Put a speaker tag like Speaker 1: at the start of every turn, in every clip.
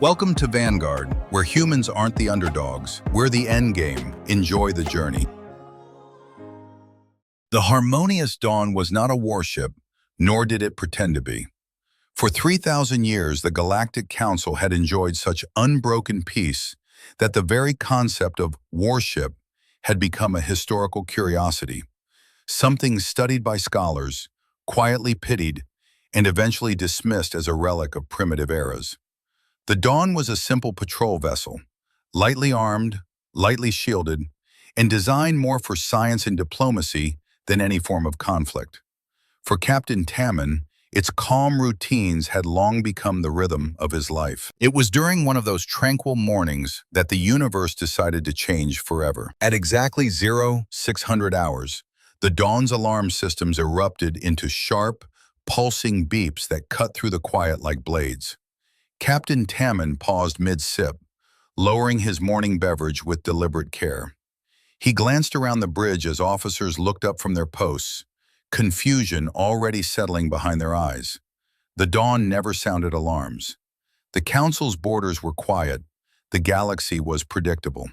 Speaker 1: Welcome to Vanguard, where humans aren't the underdogs. We're the endgame. Enjoy the journey. The Harmonious Dawn was not a warship, nor did it pretend to be. For 3,000 years, the Galactic Council had enjoyed such unbroken peace that the very concept of warship had become a historical curiosity, something studied by scholars, quietly pitied, and eventually dismissed as a relic of primitive eras. The Dawn was a simple patrol vessel, lightly armed, lightly shielded, and designed more for science and diplomacy than any form of conflict. For Captain Tamman, its calm routines had long become the rhythm of his life. It was during one of those tranquil mornings that the universe decided to change forever. At exactly 0600 hours, the Dawn's alarm systems erupted into sharp, pulsing beeps that cut through the quiet like blades. Captain Tamman paused mid-sip, lowering his morning beverage with deliberate care. He glanced around the bridge as officers looked up from their posts, confusion already settling behind their eyes. The Dawn never sounded alarms. The Council's borders were quiet. The galaxy was predictable.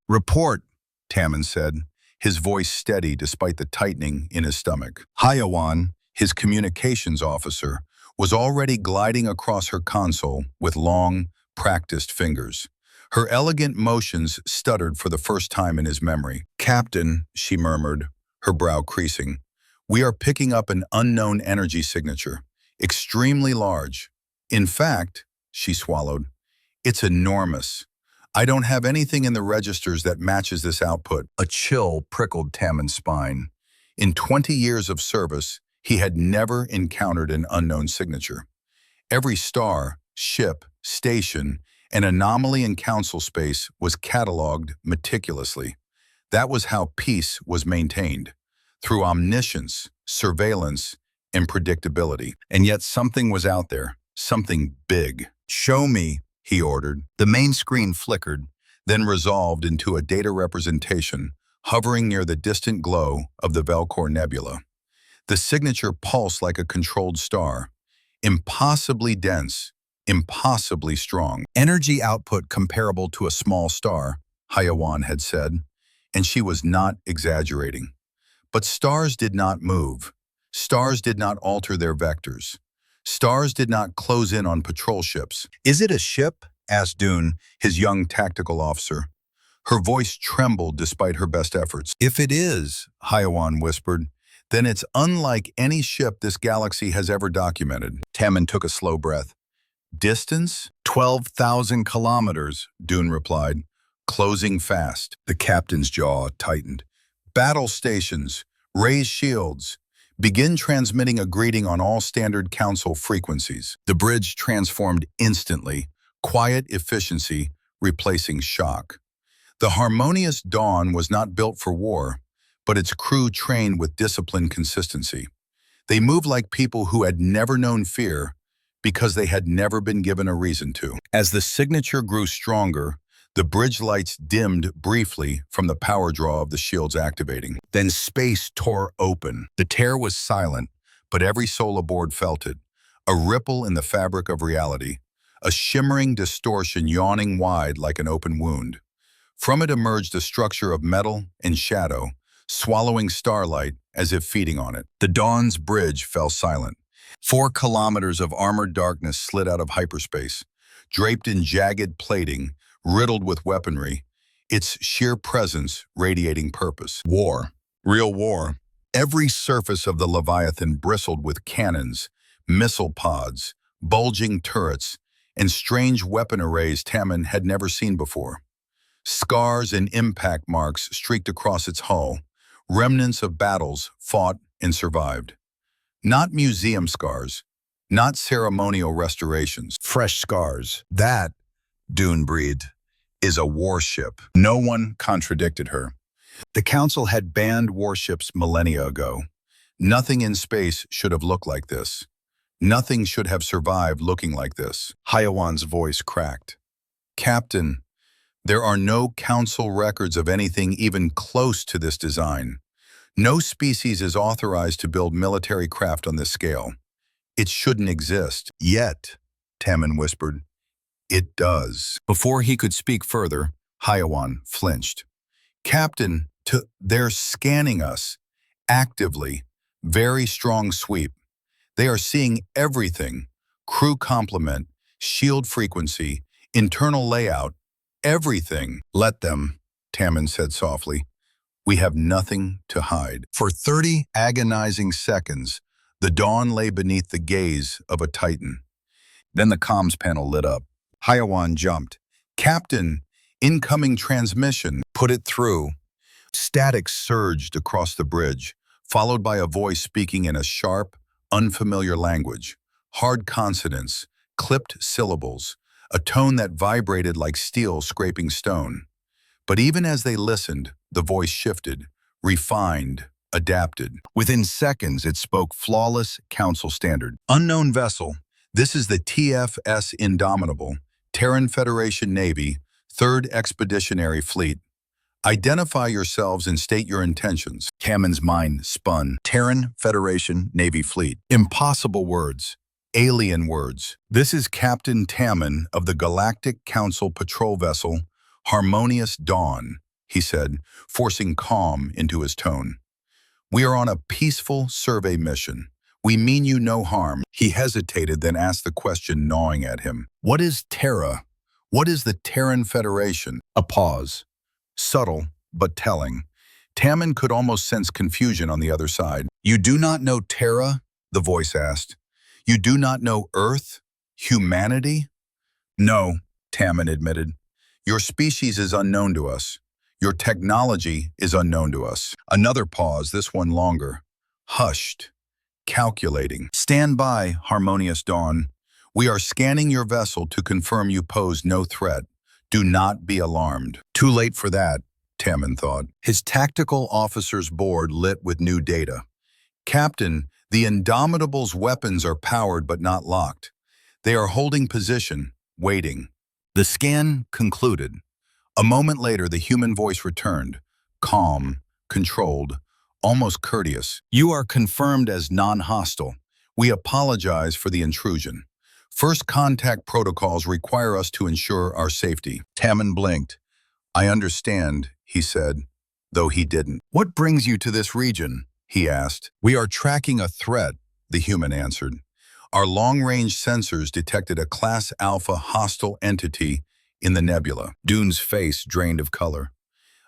Speaker 1: "Report," Tamman said, his voice steady despite the tightening in his stomach. HFY, his communications officer, was already gliding across her console with long, practiced fingers. Her elegant motions stuttered for the first time in his memory. "Captain," she murmured, her brow creasing, "we are picking up an unknown energy signature, extremely large. In fact," she swallowed, "it's enormous. I don't have anything in the registers that matches this output." A chill prickled Tamman's spine. In 20 years of service, he had never encountered an unknown signature. Every star, ship, station, and anomaly in council space was cataloged meticulously. That was how peace was maintained, through omniscience, surveillance, and predictability. And yet something was out there, something big. "Show me," he ordered. The main screen flickered, then resolved into a data representation, hovering near the distant glow of the Velcor Nebula. The signature pulsed like a controlled star, impossibly dense, impossibly strong. "Energy output comparable to a small star," HFY had said, and she was not exaggerating. But stars did not move. Stars did not alter their vectors. Stars did not close in on patrol ships. "Is it a ship?" asked Dune, his young tactical officer. Her voice trembled despite her best efforts. "If it is," HFY whispered, "then it's unlike any ship this galaxy has ever documented." Tamman took a slow breath. "Distance? 12,000 kilometers, Dune replied, closing fast. The captain's jaw tightened. "Battle stations, raise shields, begin transmitting a greeting on all standard council frequencies." The bridge transformed instantly, quiet efficiency replacing shock. The Harmonious Dawn was not built for war, but its crew trained with disciplined consistency. They moved like people who had never known fear because they had never been given a reason to. As the signature grew stronger, the bridge lights dimmed briefly from the power draw of the shields activating. Then space tore open. The tear was silent, but every soul aboard felt it. A ripple in the fabric of reality, a shimmering distortion yawning wide like an open wound. From it emerged a structure of metal and shadow, swallowing starlight as if feeding on it. The Dawn's bridge fell silent. 4 kilometers of armored darkness slid out of hyperspace, draped in jagged plating, riddled with weaponry, its sheer presence radiating purpose. War. Real war. Every surface of the Leviathan bristled with cannons, missile pods, bulging turrets, and strange weapon arrays Tamman had never seen before. Scars and impact marks streaked across its hull, remnants of battles fought and survived. Not museum scars, not ceremonial restorations. Fresh scars. "That," Dune breathed, "is a warship." No one contradicted her. The Council had banned warships millennia ago. Nothing in space should have looked like this. Nothing should have survived looking like this. HFY's voice cracked. "Captain, there are no Council records of anything even close to this design. No species is authorized to build military craft on this scale. It shouldn't exist." "Yet," Tamman whispered, It does. Before he could speak further, Hyawan flinched. Captain, they're scanning us. Actively. Very strong sweep. They are seeing everything. Crew complement, shield frequency, internal layout, everything. Let them, Tammin said softly. We have nothing to hide. For 30 agonizing seconds, the dawn lay beneath the gaze of a titan. Then the comms panel lit up. Hyawan jumped. Captain, incoming transmission. Put it through. Static surged across the bridge, followed by a voice speaking in a sharp, unfamiliar language. Hard consonants, clipped syllables, a tone that vibrated like steel scraping stone. But even as they listened, the voice shifted, refined, adapted. Within seconds, it spoke flawless council standard. Unknown vessel. This is the TFS Indomitable, Terran Federation Navy, 3rd Expeditionary Fleet. Identify yourselves and state your intentions. Tammin's mind spun. Terran Federation Navy Fleet. Impossible words. Alien words. This is Captain Tammin of the Galactic Council patrol vessel, Harmonious Dawn, he said, forcing calm into his tone. We are on a peaceful survey mission. We mean you no harm. He hesitated, then asked the question gnawing at him. What is Terra? What is the Terran Federation? A pause. Subtle, but telling. Tammin could almost sense confusion on the other side. You do not know Terra? The voice asked. You do not know Earth? Humanity? No, Tammin admitted. Your species is unknown to us. Your technology is unknown to us. Another pause, this one longer. Hushed. Calculating. Stand by, Harmonious Dawn. We are scanning your vessel to confirm you pose no threat. Do not be alarmed. Too late for that, Tammin thought. His tactical officer's board lit with new data. Captain, the Indomitable's weapons are powered but not locked. They are holding position, waiting. The scan concluded. A moment later, the human voice returned, calm, controlled, almost courteous. You are confirmed as non-hostile. We apologize for the intrusion. First contact protocols require us to ensure our safety. Tammin blinked. I understand, he said, though he didn't. What brings you to this region? He asked. We are tracking a threat, the human answered. Our long-range sensors detected a Class Alpha hostile entity in the nebula. Dune's face drained of color.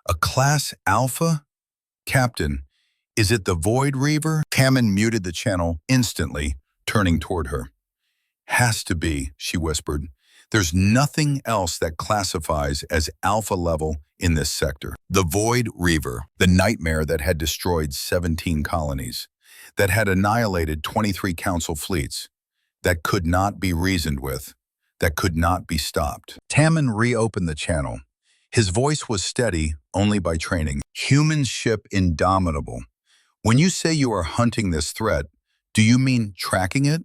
Speaker 1: A Class Alpha? Captain, is it the Void Reaver? Tammin muted the channel instantly, turning toward her. Has to be, she whispered. There's nothing else that classifies as alpha level in this sector. The Void Reaver, the nightmare that had destroyed 17 colonies, that had annihilated 23 council fleets, that could not be reasoned with, that could not be stopped. Tammin reopened the channel. His voice was steady only by training. Human ship Indomitable. When you say you are hunting this threat, do you mean tracking it?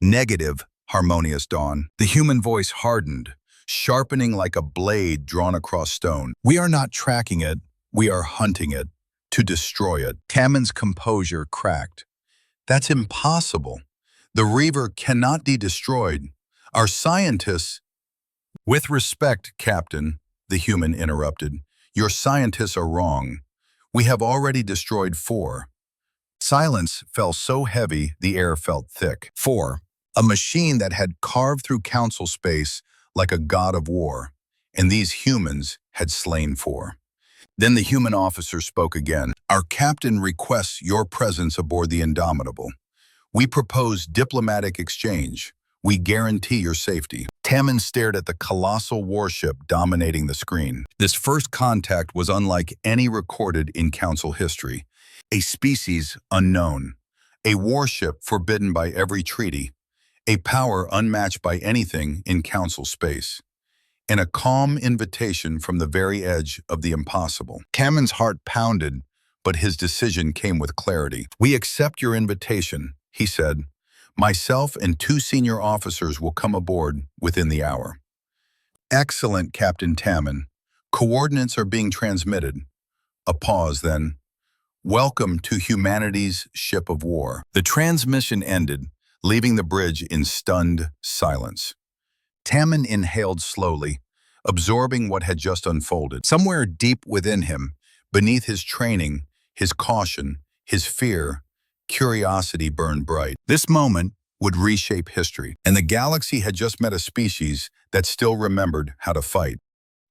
Speaker 1: Negative, Harmonious Dawn. The human voice hardened, sharpening like a blade drawn across stone. We are not tracking it, we are hunting it, to destroy it. Tammin's composure cracked. That's impossible. The Reaver cannot be destroyed. Our scientists... With respect, Captain, the human interrupted, your scientists are wrong. We have already destroyed 4. Silence fell so heavy the air felt thick. 4. A machine that had carved through council space like a god of war, and these humans had slain 4. Then the human officer spoke again. Our captain requests your presence aboard the Indomitable. We propose diplomatic exchange. We guarantee your safety. Tammin stared at the colossal warship dominating the screen. This first contact was unlike any recorded in council history. A species unknown. A warship forbidden by every treaty. A power unmatched by anything in council space. And a calm invitation from the very edge of the impossible. Tammin's heart pounded, but his decision came with clarity. We accept your invitation, he said. Myself and 2 senior officers will come aboard within the hour. Excellent, Captain Tammin. Coordinates are being transmitted. A pause, then. Welcome to humanity's ship of war. The transmission ended, leaving the bridge in stunned silence. Tammin inhaled slowly, absorbing what had just unfolded. Somewhere deep within him, beneath his training, his caution, his fear, curiosity burned bright. This moment would reshape history, and the galaxy had just met a species that still remembered how to fight.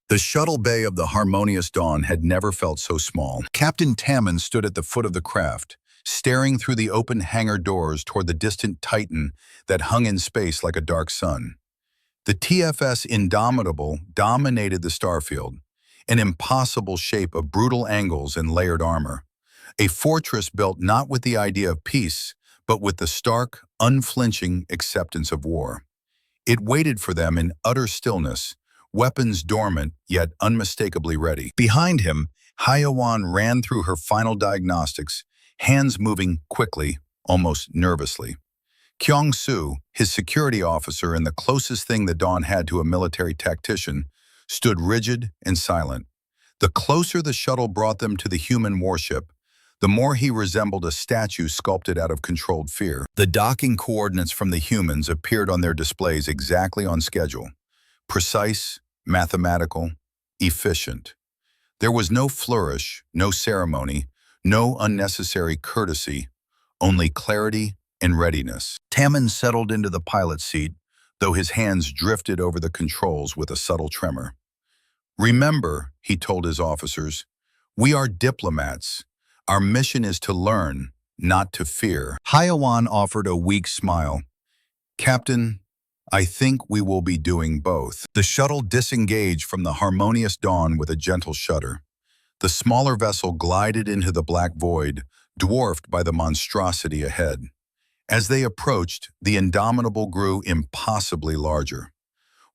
Speaker 1: The shuttle bay of the Harmonious Dawn had never felt so small. Captain Tammin stood at the foot of the craft, staring through the open hangar doors toward the distant Titan that hung in space like a dark sun. The TFS Indomitable dominated the starfield, an impossible shape of brutal angles and layered armor, a fortress built not with the idea of peace, but with the stark, unflinching acceptance of war. It waited for them in utter stillness, weapons dormant yet unmistakably ready. Behind him, Hyawan ran through her final diagnostics, hands moving quickly, almost nervously. Kyung-Soo, his security officer and the closest thing the Dawn had to a military tactician, stood rigid and silent. The closer the shuttle brought them to the human warship, the more he resembled a statue sculpted out of controlled fear. The docking coordinates from the humans appeared on their displays exactly on schedule. Precise, mathematical, efficient. There was no flourish, no ceremony, no unnecessary courtesy, only clarity and readiness. Tammin settled into the pilot's seat, though his hands drifted over the controls with a subtle tremor. "Remember," he told his officers, "we are diplomats. Our mission is to learn, not to fear." Hyawan offered a weak smile. "Captain, I think we will be doing both." The shuttle disengaged from the Harmonious Dawn with a gentle shudder. The smaller vessel glided into the black void, dwarfed by the monstrosity ahead. As they approached, the Indomitable grew impossibly larger.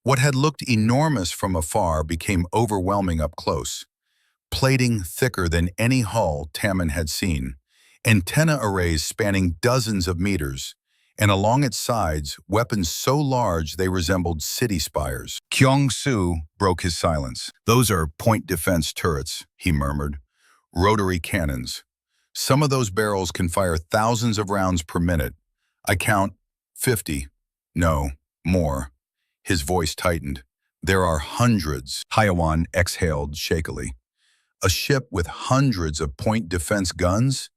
Speaker 1: What had looked enormous from afar became overwhelming up close. Plating thicker than any hull Tammin had seen, antenna arrays spanning dozens of meters, and along its sides, weapons so large they resembled city spires. Kyung-Soo broke his silence. "Those are point defense turrets," he murmured. "Rotary cannons. Some of those barrels can fire thousands of rounds per minute. I count 50. No, more." His voice tightened. "There are hundreds." Hyawan exhaled shakily. "A ship with hundreds of point defense guns?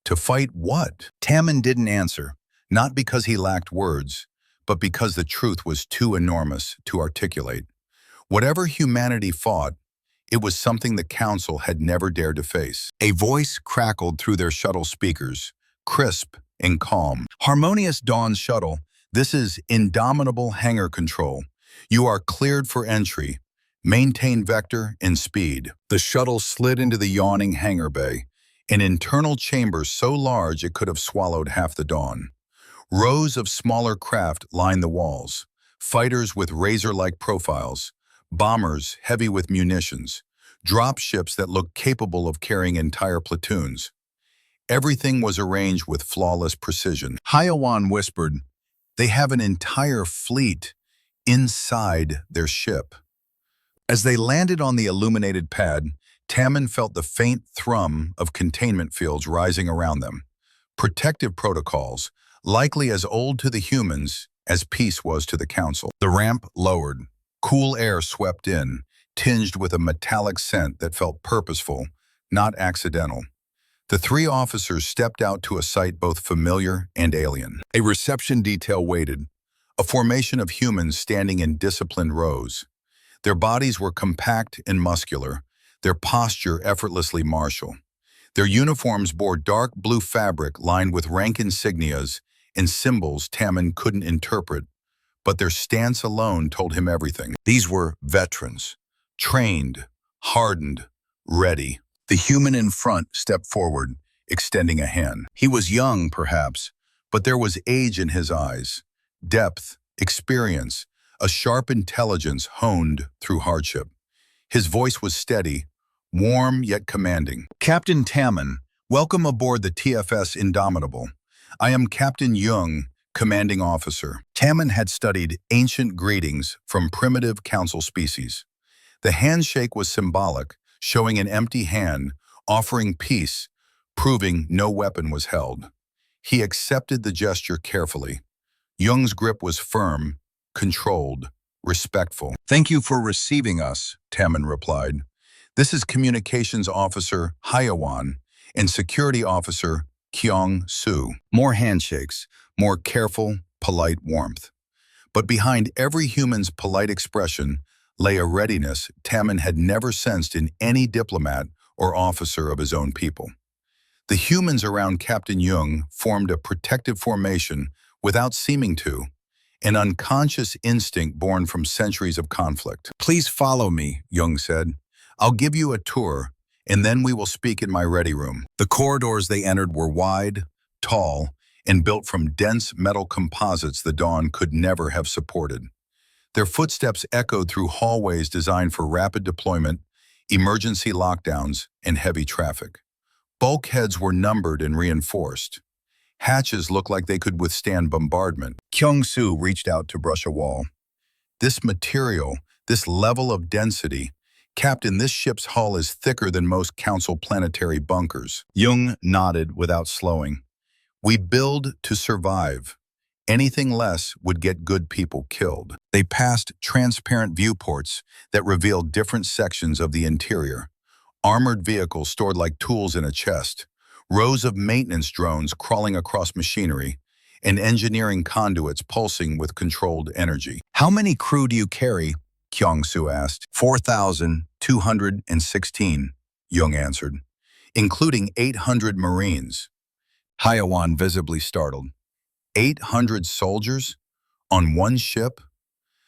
Speaker 1: To fight what?" Tammin didn't answer, not because he lacked words, but because the truth was too enormous to articulate. Whatever humanity fought, it was something the Council had never dared to face. A voice crackled through their shuttle speakers, crisp and calm. "Harmonious Dawn shuttle, this is Indomitable hangar control. You are cleared for entry. Maintain vector and speed." The shuttle slid into the yawning hangar bay, an internal chamber so large it could have swallowed half the Dawn. Rows of smaller craft lined the walls, fighters with razor-like profiles, bombers heavy with munitions, drop ships that looked capable of carrying entire platoons. Everything was arranged with flawless precision. Hyawan whispered, "They have an entire fleet inside their ship." As they landed on the illuminated pad, Tammin felt the faint thrum of containment fields rising around them. Protective protocols, likely as old to the humans as peace was to the Council. The ramp lowered. Cool air swept in, tinged with a metallic scent that felt purposeful, not accidental. The three officers stepped out to a sight both familiar and alien. A reception detail waited, a formation of humans standing in disciplined rows. Their bodies were compact and muscular, their posture effortlessly martial. Their uniforms bore dark blue fabric lined with rank insignias and symbols Tammin couldn't interpret, but their stance alone told him everything. These were veterans, trained, hardened, ready. The human in front stepped forward, extending a hand. He was young, perhaps, but there was age in his eyes, depth, experience, a sharp intelligence honed through hardship. His voice was steady, warm yet commanding. "Captain Tammin, welcome aboard the TFS Indomitable. I am Captain Jung, commanding officer." Tammin had studied ancient greetings from primitive council species. The handshake was symbolic, showing an empty hand, offering peace, proving no weapon was held. He accepted the gesture carefully. Jung's grip was firm, controlled, respectful. "Thank you for receiving us," Tammin replied. "This is Communications Officer Hyawan and Security Officer Kyung-soo." More handshakes, more careful, polite warmth. But behind every human's polite expression lay a readiness Tammin had never sensed in any diplomat or officer of his own people. The humans around Captain Jung formed a protective formation without seeming to, an unconscious instinct born from centuries of conflict. "Please follow me," Jung said. "I'll give you a tour, and then we will speak in my ready room." The corridors they entered were wide, tall, and built from dense metal composites the dawn could never have supported. Their footsteps echoed through hallways designed for rapid deployment, emergency lockdowns, and heavy traffic. Bulkheads were numbered and reinforced. Hatches looked like they could withstand bombardment. Kyung-soo reached out to brush a wall. "This material, this level of density, Captain, this ship's hull is thicker than most Council planetary bunkers." Jung nodded without slowing. "We build to survive. Anything less would get good people killed." They passed transparent viewports that revealed different sections of the interior. Armored vehicles stored like tools in a chest, rows of maintenance drones crawling across machinery, and engineering conduits pulsing with controlled energy. "How many crew do you carry?" Kyung-soo asked. 4,216, Jung answered, "including 800 Marines." Hyawan visibly startled. 800 soldiers? On one ship?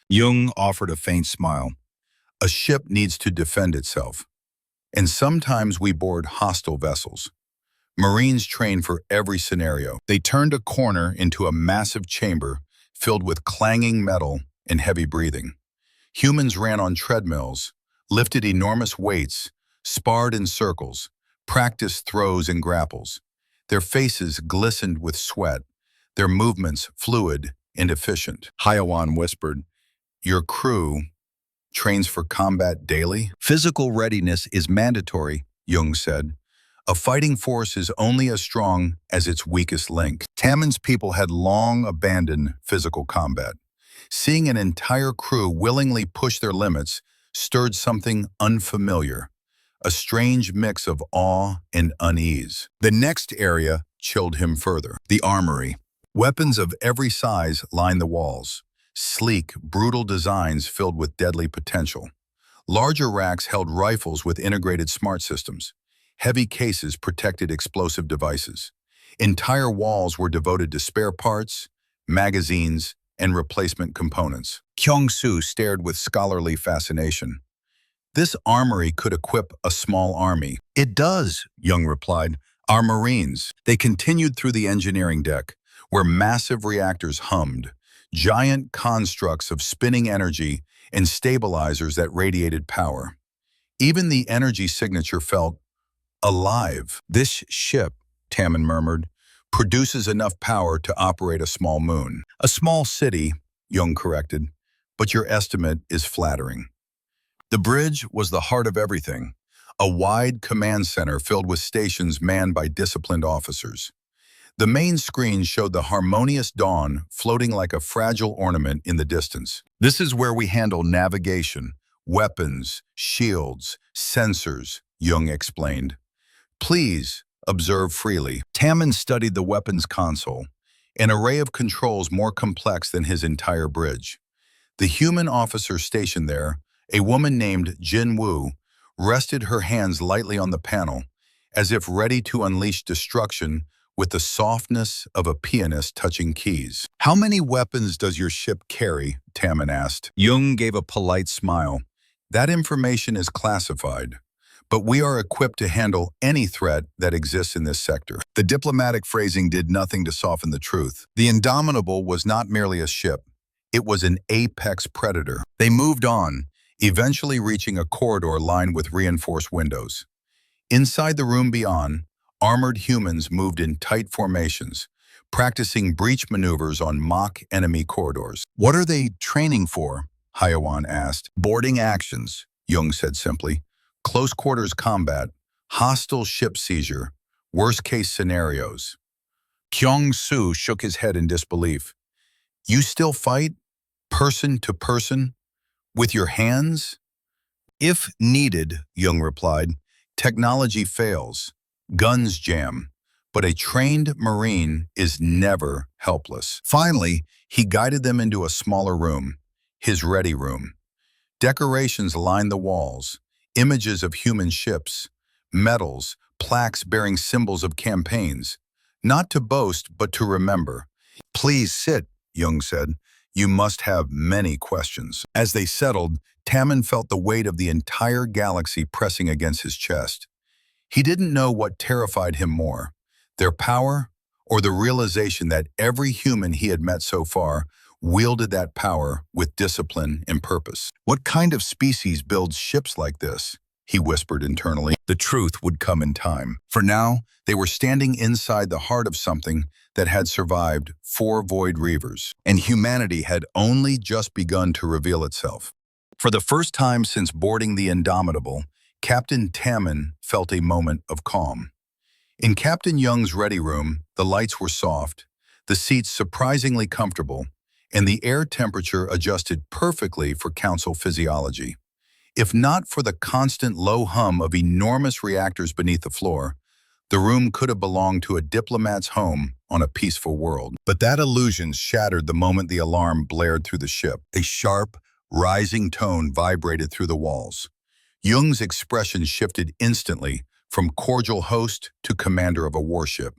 Speaker 1: Jung offered a faint smile. "A ship needs to defend itself. And sometimes we board hostile vessels. Marines train for every scenario." They turned a corner into a massive chamber filled with clanging metal and heavy breathing. Humans ran on treadmills, lifted enormous weights, sparred in circles, practiced throws and grapples. Their faces glistened with sweat, their movements fluid and efficient. Hyawan whispered, "Your crew trains for combat daily?" "Physical readiness is mandatory," Jung said. "A fighting force is only as strong as its weakest link." Tammin's people had long abandoned physical combat. Seeing an entire crew willingly push their limits stirred something unfamiliar, a strange mix of awe and unease. The next area chilled him further. The armory. Weapons of every size lined the walls, sleek, brutal designs filled with deadly potential. Larger racks held rifles with integrated smart systems. Heavy cases protected explosive devices. Entire walls were devoted to spare parts, magazines, and replacement components. Kyung-soo stared with scholarly fascination. "This armory could equip a small army." "It does," Jung replied. "Our Marines." They continued through the engineering deck, where massive reactors hummed, giant constructs of spinning energy and stabilizers that radiated power. Even the energy signature felt alive. "This ship," Tammin murmured, "produces enough power to operate a small moon." "A small city," Jung corrected, "but your estimate is flattering." The bridge was the heart of everything, a wide command center filled with stations manned by disciplined officers. The main screen showed the harmonious dawn floating like a fragile ornament in the distance. "This is where we handle navigation, weapons, shields, sensors," Jung explained. "Please observe freely." Tammin studied the weapons console, an array of controls more complex than his entire bridge. The human officer stationed there, a woman named Jin Woo, rested her hands lightly on the panel, as if ready to unleash destruction with the softness of a pianist touching keys. "How many weapons does your ship carry?" Tammin asked. Jung gave a polite smile. "That information is classified, but we are equipped to handle any threat that exists in this sector." The diplomatic phrasing did nothing to soften the truth. The Indomitable was not merely a ship. It was an apex predator. They moved on, eventually reaching a corridor lined with reinforced windows. Inside the room beyond, armored humans moved in tight formations, practicing breach maneuvers on mock enemy corridors. "What are they training for?" Hyawan asked. "Boarding actions," Jung said simply. "Close quarters combat, hostile ship seizure, worst-case scenarios." Kyung-soo shook his head in disbelief. "You still fight? Person to person? With your hands? If needed, Jung replied. Technology fails. Guns jam. But a trained Marine is never helpless. Finally, he guided them into a smaller room, his ready room. Decorations lined the walls, images of human ships, medals, plaques bearing symbols of campaigns. Not to boast, but to remember. Please sit, Jung said. You must have many questions. As they settled, Tammen felt the weight of the entire galaxy pressing against his chest. He didn't know what terrified him more, their power or the realization that every human he had met so far wielded that power with discipline and purpose. What kind of species builds ships like this? He whispered internally. The truth would come in time. For now, they were standing inside the heart of something that had survived 4 void reavers, and humanity had only just begun to reveal itself. For the first time since boarding the Indomitable, Captain Tammen felt a moment of calm. In Captain Jung's ready room, the lights were soft, the seats surprisingly comfortable, and the air temperature adjusted perfectly for council physiology. If not for the constant low hum of enormous reactors beneath the floor, the room could have belonged to a diplomat's home on a peaceful world. But that illusion shattered the moment the alarm blared through the ship. A sharp, rising tone vibrated through the walls. Jung's expression shifted instantly from cordial host to commander of a warship.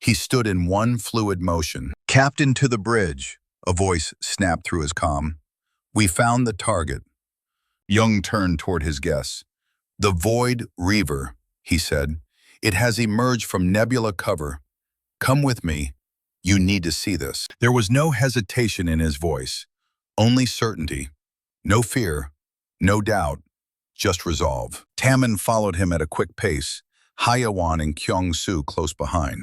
Speaker 1: He stood in one fluid motion. Captain to the bridge, a voice snapped through his comm. We found the target. Jung turned toward his guests. The Void Reaver, he said. It has emerged from nebula cover. Come with me. You need to see this. There was no hesitation in his voice, only certainty. No fear, no doubt, just resolve. Tammen followed him at a quick pace, Hyawan and Kyung-Soo close behind.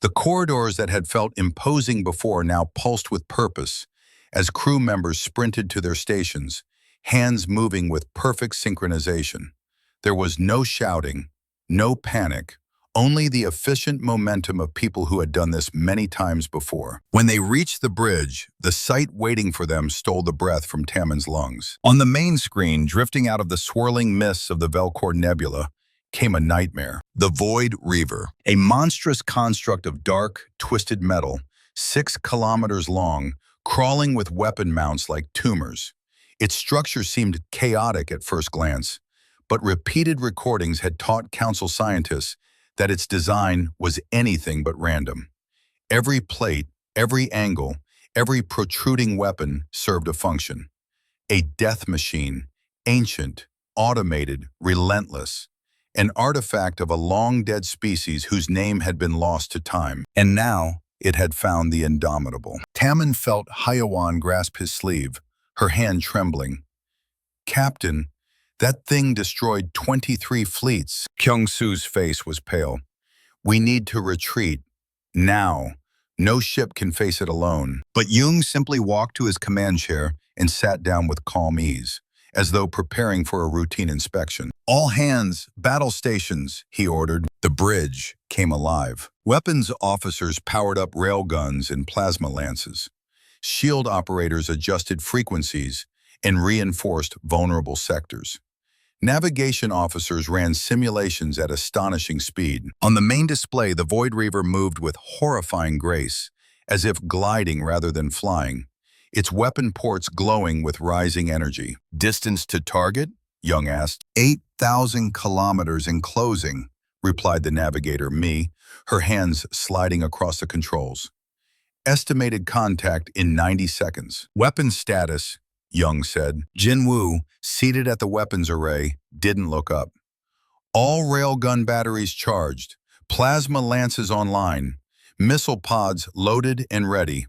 Speaker 1: The corridors that had felt imposing before now pulsed with purpose as crew members sprinted to their stations, hands moving with perfect synchronization. There was no shouting, no panic, only the efficient momentum of people who had done this many times before. When they reached the bridge, the sight waiting for them stole the breath from Tammen's lungs. On the main screen, drifting out of the swirling mists of the Velcor Nebula, came a nightmare. The Void Reaver, a monstrous construct of dark, twisted metal, 6 kilometers long, crawling with weapon mounts like tumors. Its structure seemed chaotic at first glance, but repeated recordings had taught Council scientists that its design was anything but random. Every plate, every angle, every protruding weapon served a function. A death machine, ancient, automated, relentless. An artifact of a long-dead species whose name had been lost to time. And now, it had found the Indomitable. Tammen felt Hyawan grasp his sleeve, her hand trembling. Captain, that thing destroyed 23 fleets. Kyung-Soo's face was pale. We need to retreat. Now. No ship can face it alone. But Jung simply walked to his command chair and sat down with calm ease, as though preparing for a routine inspection. All hands, battle stations, he ordered. The bridge came alive. Weapons officers powered up railguns and plasma lances. Shield operators adjusted frequencies and reinforced vulnerable sectors. Navigation officers ran simulations at astonishing speed. On the main display, the Void Reaver moved with horrifying grace, as if gliding rather than flying, its weapon ports glowing with rising energy. Distance to target? Jung asked. 8,000 kilometers in closing, replied the navigator, Mi, her hands sliding across the controls. Estimated contact in 90 seconds. Weapon status, Jung said. Jinwoo, seated at the weapons array, didn't look up. All railgun batteries charged, plasma lances online, missile pods loaded and ready.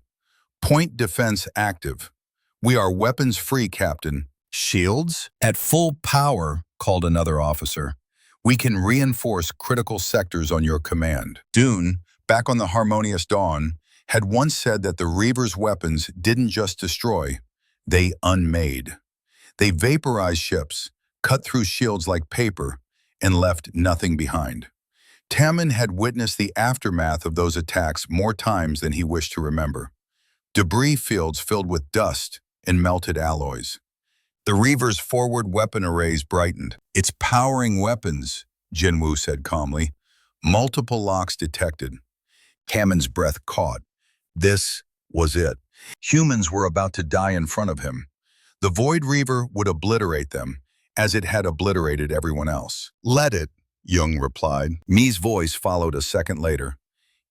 Speaker 1: Point defense active. We are weapons-free, Captain. Shields? At full power, called another officer. We can reinforce critical sectors on your command. Dune, back on the Harmonious Dawn, had once said that the Reaver's weapons didn't just destroy, they unmade. They vaporized ships, cut through shields like paper, and left nothing behind. Tammen had witnessed the aftermath of those attacks more times than he wished to remember. Debris fields filled with dust and melted alloys. The Reaver's forward weapon arrays brightened. "It's powering weapons," Jinwoo said calmly. Multiple locks detected. Kammen's breath caught. This was it. Humans were about to die in front of him. The Void Reaver would obliterate them, as it had obliterated everyone else. "Let it," Jung replied. Mi's voice followed a second later.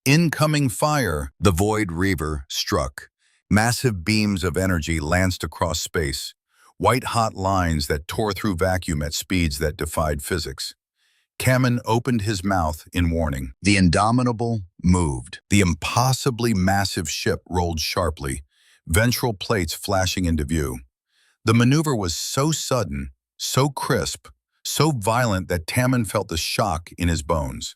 Speaker 1: "Incoming fire!" The Void Reaver struck. Massive beams of energy lanced across space, white-hot lines that tore through vacuum at speeds that defied physics. Kammen opened his mouth in warning. The Indomitable moved. The impossibly massive ship rolled sharply, ventral plates flashing into view. The maneuver was so sudden, so crisp, so violent that Kammen felt the shock in his bones.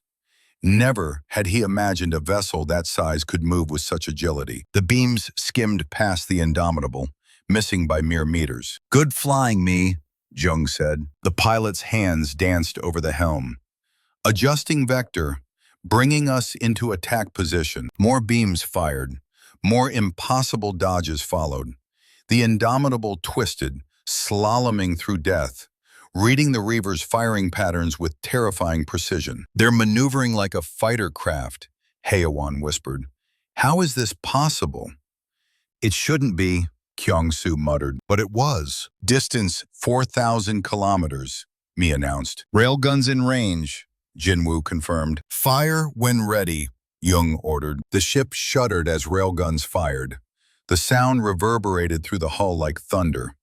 Speaker 1: Never had he imagined a vessel that size could move with such agility. The beams skimmed past the Indomitable, missing by mere meters. "Good flying, Mi," Jung said. The pilot's hands danced over the helm. "Adjusting vector, bringing us into attack position." More beams fired. More impossible dodges followed. The Indomitable twisted, slaloming through death, reading the Reaver's firing patterns with terrifying precision. "They're maneuvering like a fighter craft," Haewan whispered. "How is this possible?" "It shouldn't be," Kyung-soo muttered. "But it was." "Distance 4,000 kilometers, Mi announced. "Railguns in range," Jinwoo confirmed. "Fire when ready," Jung ordered. The ship shuddered as railguns fired. The sound reverberated through the hull like thunder.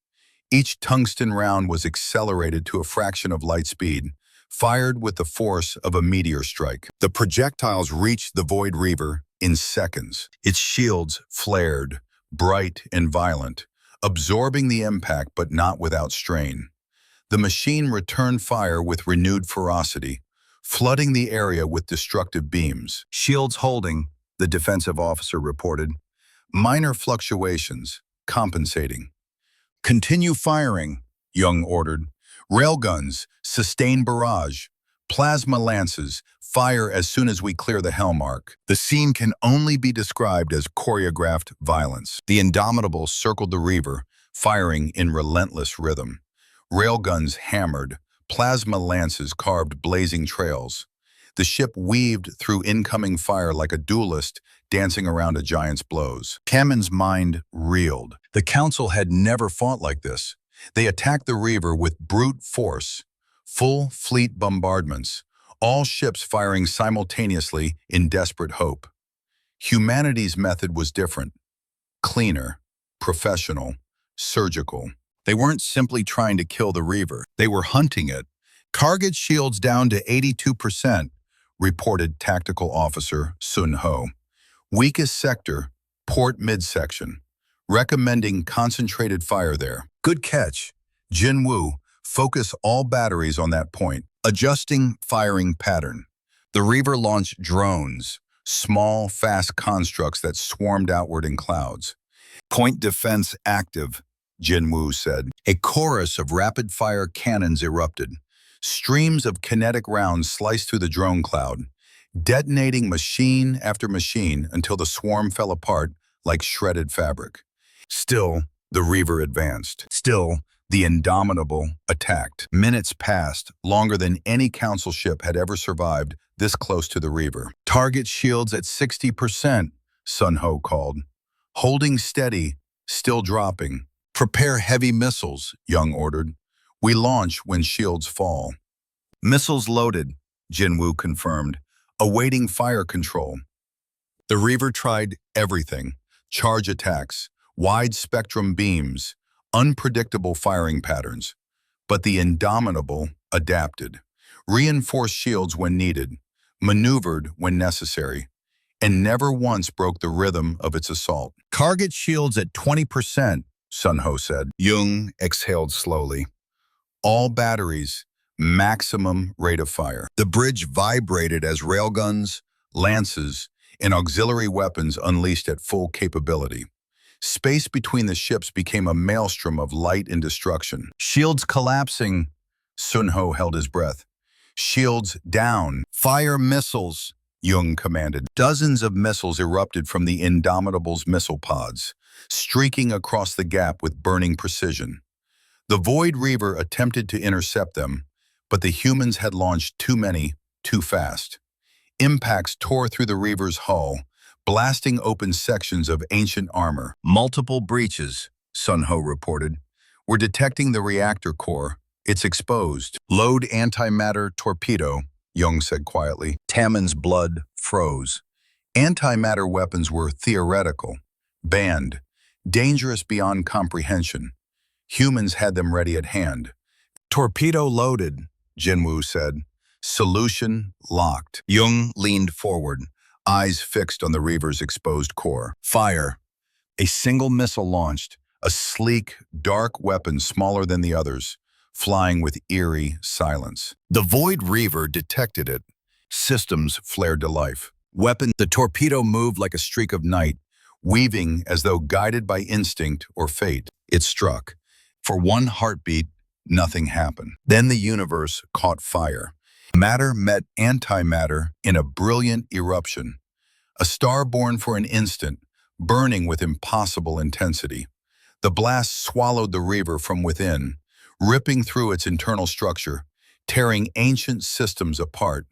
Speaker 1: Each tungsten round was accelerated to a fraction of light speed, fired with the force of a meteor strike. The projectiles reached the Void Reaver in seconds. Its shields flared, bright and violent, absorbing the impact but not without strain. The machine returned fire with renewed ferocity, flooding the area with destructive beams. "Shields holding," the defensive officer reported. "Minor fluctuations, compensating." "Continue firing," Jung ordered. "Railguns, sustain barrage. Plasma lances, fire as soon as we clear the helm arc." The scene can only be described as choreographed violence. The Indomitable circled the Reaver, firing in relentless rhythm. Railguns hammered, plasma lances carved blazing trails. The ship weaved through incoming fire like a duelist dancing around a giant's blows. Kammen's mind reeled. The Council had never fought like this. They attacked the Reaver with brute force, full fleet bombardments, all ships firing simultaneously in desperate hope. Humanity's method was different, cleaner, professional, surgical. They weren't simply trying to kill the Reaver. They were hunting it. "Target shields down to 82%, reported Tactical Officer Sun Ho. "Weakest sector, port midsection. Recommending concentrated fire there." "Good catch. Jinwoo, focus all batteries on that point." Adjusting firing pattern. The Reaver launched drones, small, fast constructs that swarmed outward in clouds. "Point defense active," Jinwoo said. A chorus of rapid-fire cannons erupted. Streams of kinetic rounds sliced through the drone cloud, detonating machine after machine until the swarm fell apart like shredded fabric. Still, the Reaver advanced. Still, the Indomitable attacked. Minutes passed, longer than any Council ship had ever survived this close to the Reaver. "Target shields at 60%, Sun Ho called. "Holding steady, still dropping." "Prepare heavy missiles," Jung ordered. "We launch when shields fall." "Missiles loaded," Jinwoo confirmed, awaiting fire control. The Reaver tried everything: charge attacks, wide-spectrum beams, unpredictable firing patterns. But the Indomitable adapted, reinforced shields when needed, maneuvered when necessary, and never once broke the rhythm of its assault. "Target shields at 20%, Sun Ho said. Jung exhaled slowly. "All batteries, maximum rate of fire." The bridge vibrated as railguns, lances, and auxiliary weapons unleashed at full capability. Space between the ships became a maelstrom of light and destruction. "Shields collapsing," Sun Ho held his breath. "Shields down. Fire missiles," Jung commanded. Dozens of missiles erupted from the Indomitable's missile pods, streaking across the gap with burning precision. The Void Reaver attempted to intercept them, but the humans had launched too many, too fast. Impacts tore through the Reaver's hull, blasting open sections of ancient armor. Multiple breaches, Sun Ho reported. We're detecting the reactor core. It's exposed. Load antimatter torpedo, Jung said quietly. Tammon's blood froze. Antimatter weapons were theoretical, banned, dangerous beyond comprehension. Humans had them ready at hand. Torpedo loaded, Jinwoo said. Solution locked. Jung leaned forward, eyes fixed on the Reaver's exposed core. Fire. A single missile launched, a sleek, dark weapon smaller than the others, flying with eerie silence. The Void Reaver detected it. Systems flared to life. The torpedo moved like a streak of night, weaving as though guided by instinct or fate. It struck. For one heartbeat, nothing happened. Then the universe caught fire. Matter met antimatter in a brilliant eruption. A star born for an instant, burning with impossible intensity. The blast swallowed the Reaver from within, ripping through its internal structure, tearing ancient systems apart.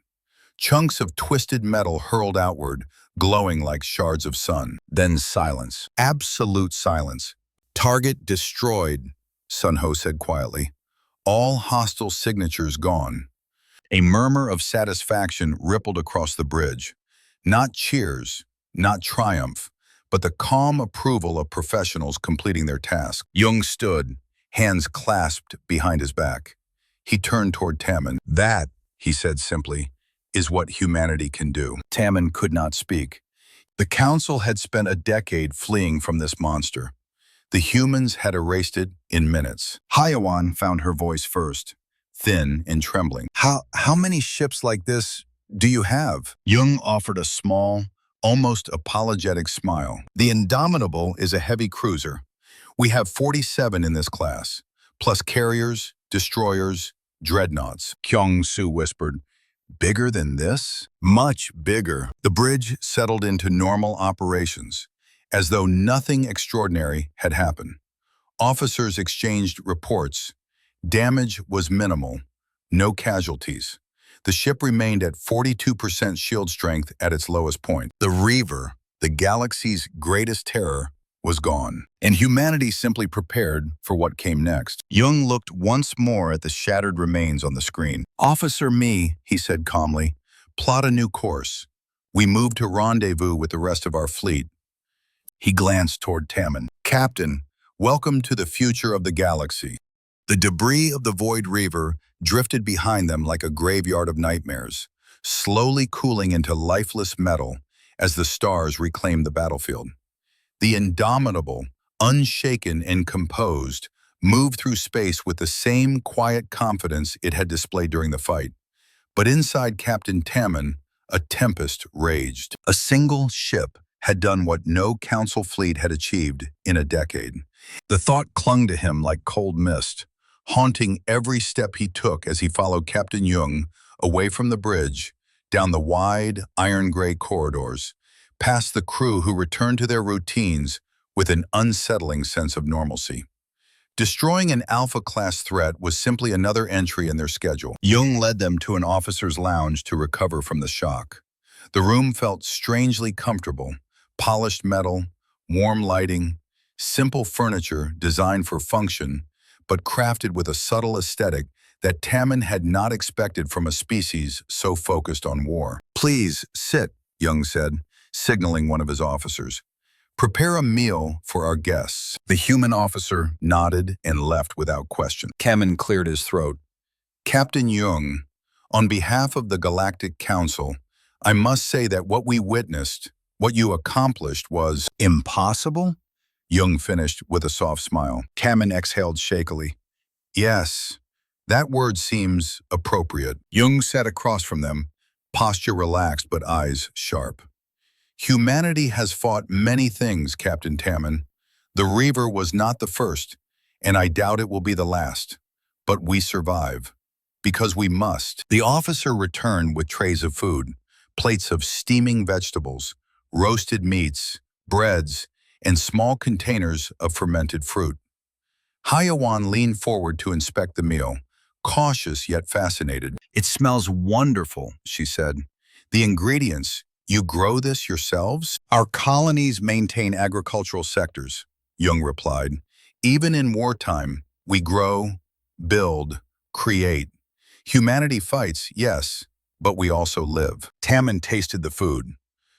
Speaker 1: Chunks of twisted metal hurled outward, glowing like shards of sun. Then silence. Absolute silence. Target destroyed, Sun Ho said quietly. All hostile signatures gone. A murmur of satisfaction rippled across the bridge. Not cheers, not triumph, but the calm approval of professionals completing their task. Jung stood, hands clasped behind his back. He turned toward Tammen. That, he said simply, is what humanity can do. Tammen could not speak. The Council had spent a decade fleeing from this monster. The humans had erased it in minutes. Hyawan found her voice first, thin and trembling. How many ships like this do you have? Jung offered a small, almost apologetic smile. The Indomitable is a heavy cruiser. We have 47 in this class, plus carriers, destroyers, dreadnoughts. Kyung-Soo whispered. Bigger than this? Much bigger. The bridge settled into normal operations, as though nothing extraordinary had happened. Officers exchanged reports. Damage was minimal, no casualties. The ship remained at 42% shield strength at its lowest point. The Reaver, the galaxy's greatest terror, was gone, and humanity simply prepared for what came next. Jung looked once more at the shattered remains on the screen. Officer Me, he said calmly, plot a new course. We move to rendezvous with the rest of our fleet. He glanced toward Tammen. Captain, welcome to the future of the galaxy. The debris of the Void Reaver drifted behind them like a graveyard of nightmares, slowly cooling into lifeless metal as the stars reclaimed the battlefield. The Indomitable, unshaken and composed, moved through space with the same quiet confidence it had displayed during the fight. But inside Captain Tammen, a tempest raged. A single ship had done what no Council fleet had achieved in a decade. The thought clung to him like cold mist, haunting every step he took as he followed Captain Jung away from the bridge, down the wide, iron-gray corridors, past the crew who returned to their routines with an unsettling sense of normalcy. Destroying an Alpha-class threat was simply another entry in their schedule. Jung led them to an officer's lounge to recover from the shock. The room felt strangely comfortable, polished metal, warm lighting, simple furniture designed for function, but crafted with a subtle aesthetic that Tammen had not expected from a species so focused on war. Please, sit, Jung said, signaling one of his officers. Prepare a meal for our guests. The human officer nodded and left without question. Tammen cleared his throat. Captain Jung, on behalf of the Galactic Council, I must say that what we witnessed, what you accomplished was impossible? Jung finished with a soft smile. Tammen exhaled shakily. Yes, that word seems appropriate. Jung sat across from them, posture relaxed but eyes sharp. Humanity has fought many things, Captain Tammen. The Reaver was not the first, and I doubt it will be the last. But we survive, because we must. The officer returned with trays of food, plates of steaming vegetables, roasted meats, breads, and small containers of fermented fruit. Hayawan leaned forward to inspect the meal, cautious yet fascinated. "It smells wonderful," she said. "The ingredients, you grow this yourselves?" "Our colonies maintain agricultural sectors," Jung replied. "Even in wartime, we grow, build, create. Humanity fights, yes, but we also live." Tammin tasted the food.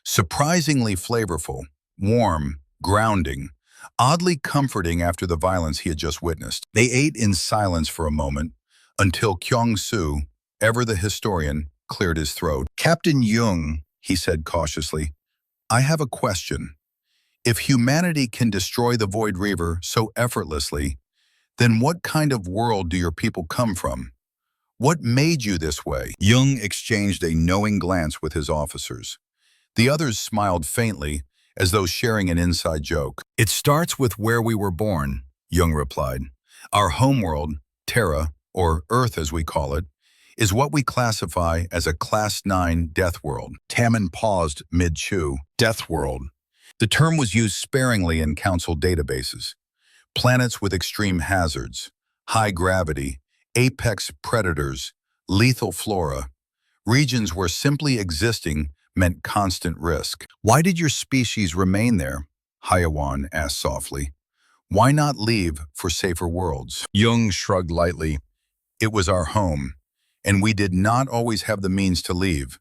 Speaker 1: Surprisingly flavorful, warm, grounding, oddly comforting after the violence he had just witnessed. They ate in silence for a moment, until Kyung-soo, ever the historian, cleared his throat. "Captain Jung," he said cautiously, "I have a question. If humanity can destroy the Void Reaver so effortlessly, then what kind of world do your people come from? What made you this way?" Jung exchanged a knowing glance with his officers. The others smiled faintly, as though sharing an inside joke. "It starts with where we were born," Jung replied. "Our homeworld, Terra, or Earth as we call it, is what we classify as a Class 9 death world." Tammin paused mid-chew. Death world. The term was used sparingly in council databases. Planets with extreme hazards, high gravity, apex predators, lethal flora, regions where simply existing meant constant risk. "Why did your species remain there?" Hayawan asked softly. "Why not leave for safer worlds?" Jung shrugged lightly. "It was our home, and we did not always have the means to leave.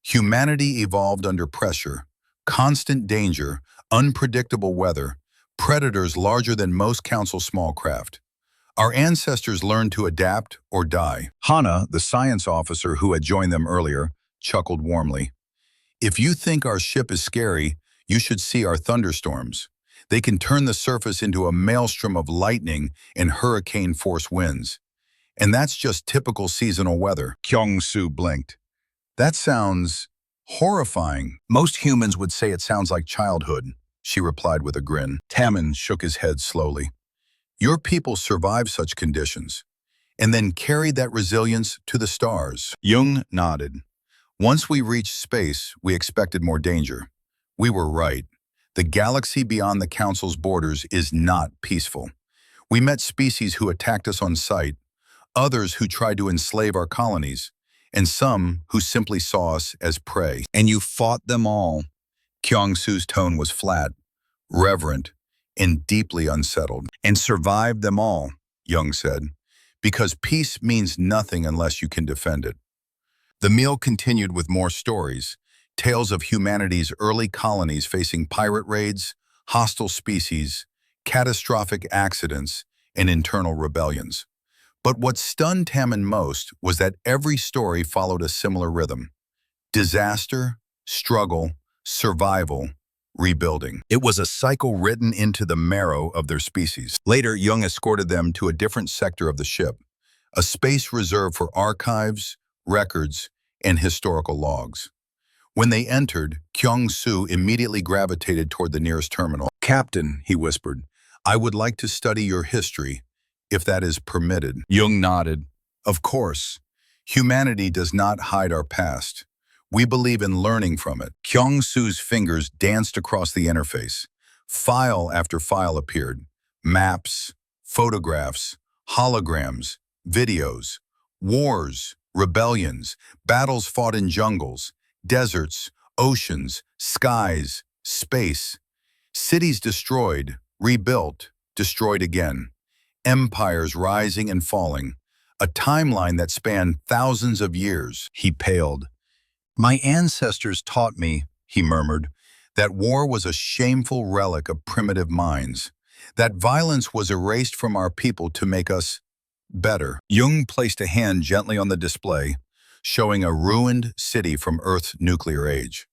Speaker 1: Humanity evolved under pressure, constant danger, unpredictable weather, predators larger than most council small craft. Our ancestors learned to adapt or die." Hana, the science officer who had joined them earlier, chuckled warmly. "If you think our ship is scary, you should see our thunderstorms. They can turn the surface into a maelstrom of lightning and hurricane-force winds. And that's just typical seasonal weather." Kyung-soo blinked. "That sounds horrifying." "Most humans would say it sounds like childhood," she replied with a grin. Tammin shook his head slowly. "Your people survived such conditions, and then carried that resilience to the stars." Jung nodded. "Once we reached space, we expected more danger. We were right. The galaxy beyond the Council's borders is not peaceful. We met species who attacked us on sight, others who tried to enslave our colonies, and some who simply saw us as prey. And you fought them all." Kyung-soo's tone was flat, reverent, and deeply unsettled. "And survived them all," Jung said, "because peace means nothing unless you can defend it." The meal continued with more stories, tales of humanity's early colonies facing pirate raids, hostile species, catastrophic accidents, and internal rebellions. But what stunned Tammin most was that every story followed a similar rhythm: disaster, struggle, survival, rebuilding. It was a cycle written into the marrow of their species. Later, Jung escorted them to a different sector of the ship, a space reserved for archives, records, and historical logs. When they entered, Kyung-soo immediately gravitated toward the nearest terminal. "Captain," he whispered, "I would like to study your history, if that is permitted." Jung nodded. "Of course. Humanity does not hide our past. We believe in learning from it." Kyung-soo's fingers danced across the interface. File after file appeared. Maps, photographs, holograms, videos, wars, rebellions, battles fought in jungles, deserts, oceans, skies, space. Cities destroyed, rebuilt, destroyed again. Empires rising and falling. A timeline that spanned thousands of years. He paled. "My ancestors taught me," he murmured, "that war was a shameful relic of primitive minds, that violence was erased from our people to make us better." Jung placed a hand gently on the display, showing a ruined city from Earth's nuclear age.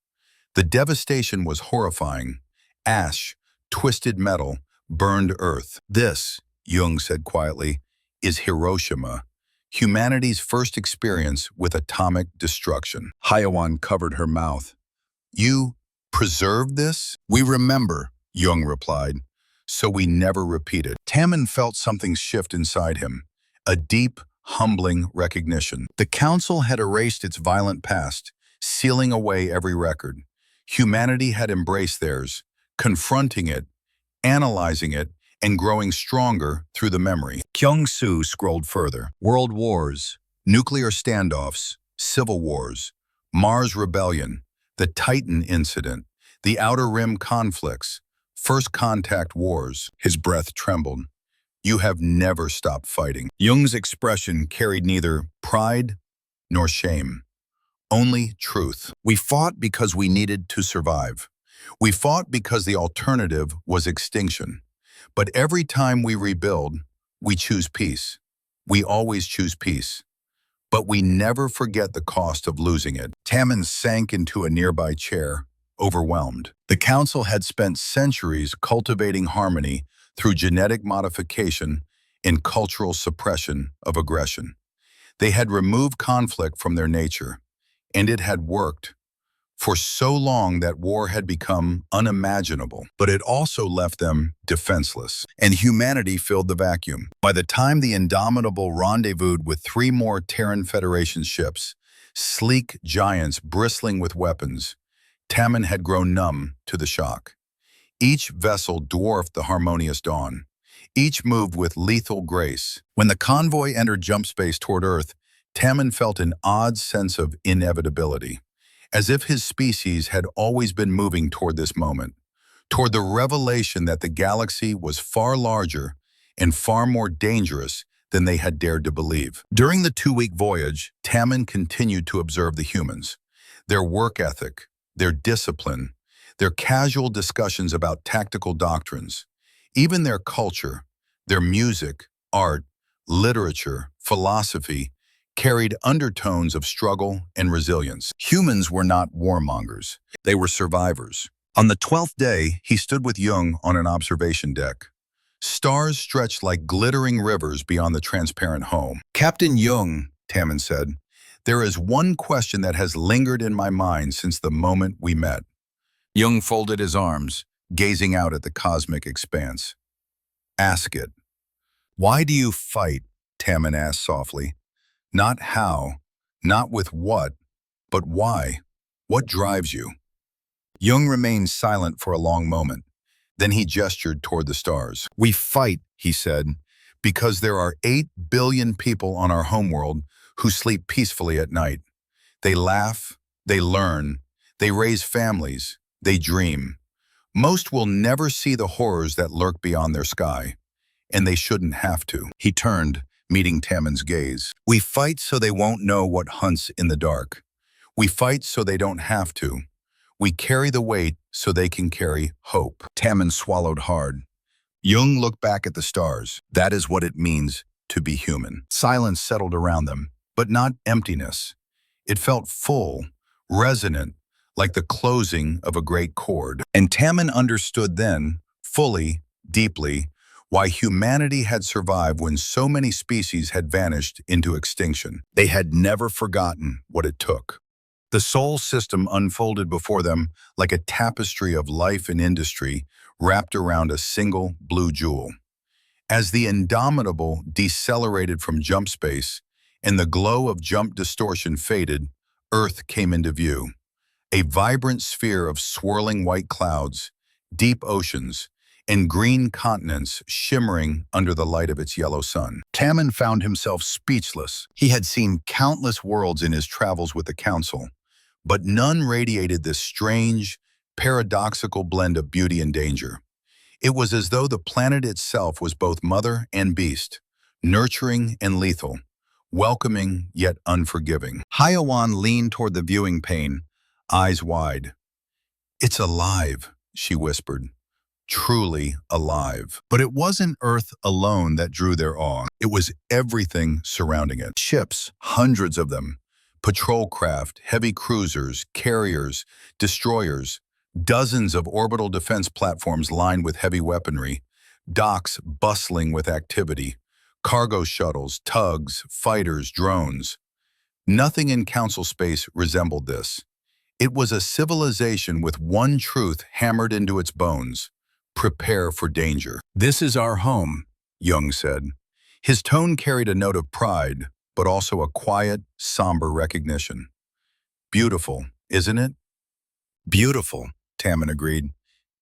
Speaker 1: The devastation was horrifying. Ash, twisted metal, burned earth. "This," Jung said quietly, "is Hiroshima, humanity's first experience with atomic destruction." Hayawan covered her mouth. "You preserved this?" "We remember," Jung replied, "so we never repeat it." Tammin felt something shift inside him, a deep, humbling recognition. The Council had erased its violent past, sealing away every record. Humanity had embraced theirs, confronting it, analyzing it, and growing stronger through the memory. Kyung-soo scrolled further. World wars, nuclear standoffs, civil wars, Mars rebellion, the Titan incident, the Outer Rim conflicts, first contact wars. His breath trembled. You have never stopped fighting. Jung's expression carried neither pride nor shame, only truth. We fought because we needed to survive. We fought because the alternative was extinction. But every time we rebuild, we choose peace. We always choose peace. But we never forget the cost of losing it. Tammin sank into a nearby chair, overwhelmed. The council had spent centuries cultivating harmony through genetic modification and cultural suppression of aggression. They had removed conflict from their nature, and it had worked. For so long that war had become unimaginable, but it also left them defenseless, and humanity filled the vacuum. By the time the Indomitable rendezvoused with 3 more Terran Federation ships, sleek giants bristling with weapons, Tammin had grown numb to the shock. Each vessel dwarfed the harmonious dawn. Each moved with lethal grace. When the convoy entered jump space toward Earth, Tammin felt an odd sense of inevitability, as if his species had always been moving toward this moment, toward the revelation that the galaxy was far larger and far more dangerous than they had dared to believe. During the 2-week voyage, Tammin continued to observe the humans, their work ethic, their discipline, their casual discussions about tactical doctrines, even their culture, their music, art, literature, philosophy, carried undertones of struggle and resilience. Humans were not warmongers. They were survivors. On the 12th day, he stood with Jung on an observation deck. Stars stretched like glittering rivers beyond the transparent home. "Captain Jung," Tammin said, "there is one question that has lingered in my mind since the moment we met." Jung folded his arms, gazing out at the cosmic expanse. "Ask it." "Why do you fight?" Tammin asked softly. "Not how, not with what, but why? What drives you?" Jung remained silent for a long moment. Then he gestured toward the stars. "We fight," he said, "because there are 8 billion people on our homeworld who sleep peacefully at night. They laugh, they learn, they raise families, they dream. Most will never see the horrors that lurk beyond their sky, and they shouldn't have to." He turned, meeting Tammin's gaze. "We fight so they won't know what hunts in the dark. We fight so they don't have to. We carry the weight so they can carry hope." Tammin swallowed hard. Jung looked back at the stars. That is what it means to be human. Silence settled around them, but not emptiness. It felt full, resonant, like the closing of a great chord. And Tammin understood then, fully, deeply, why humanity had survived when so many species had vanished into extinction. They had never forgotten what it took. The Sol system unfolded before them like a tapestry of life and industry wrapped around a single blue jewel. As the Indomitable decelerated from jump space and the glow of jump distortion faded, Earth came into view. A vibrant sphere of swirling white clouds, deep oceans, and green continents shimmering under the light of its yellow sun. Tammin found himself speechless. He had seen countless worlds in his travels with the Council, but none radiated this strange, paradoxical blend of beauty and danger. It was as though the planet itself was both mother and beast, nurturing and lethal, welcoming yet unforgiving. Hyowan leaned toward the viewing pane, eyes wide. "It's alive," she whispered. "Truly alive." But it wasn't Earth alone that drew their awe. It was everything surrounding it. Ships, hundreds of them, patrol craft, heavy cruisers, carriers, destroyers, dozens of orbital defense platforms lined with heavy weaponry, docks bustling with activity, cargo shuttles, tugs, fighters, drones. Nothing in Council space resembled this. It was a civilization with one truth hammered into its bones: prepare for danger. "This is our home," Jung said. His tone carried a note of pride, but also a quiet, somber recognition. "Beautiful, isn't it?" "Beautiful," Tammin agreed.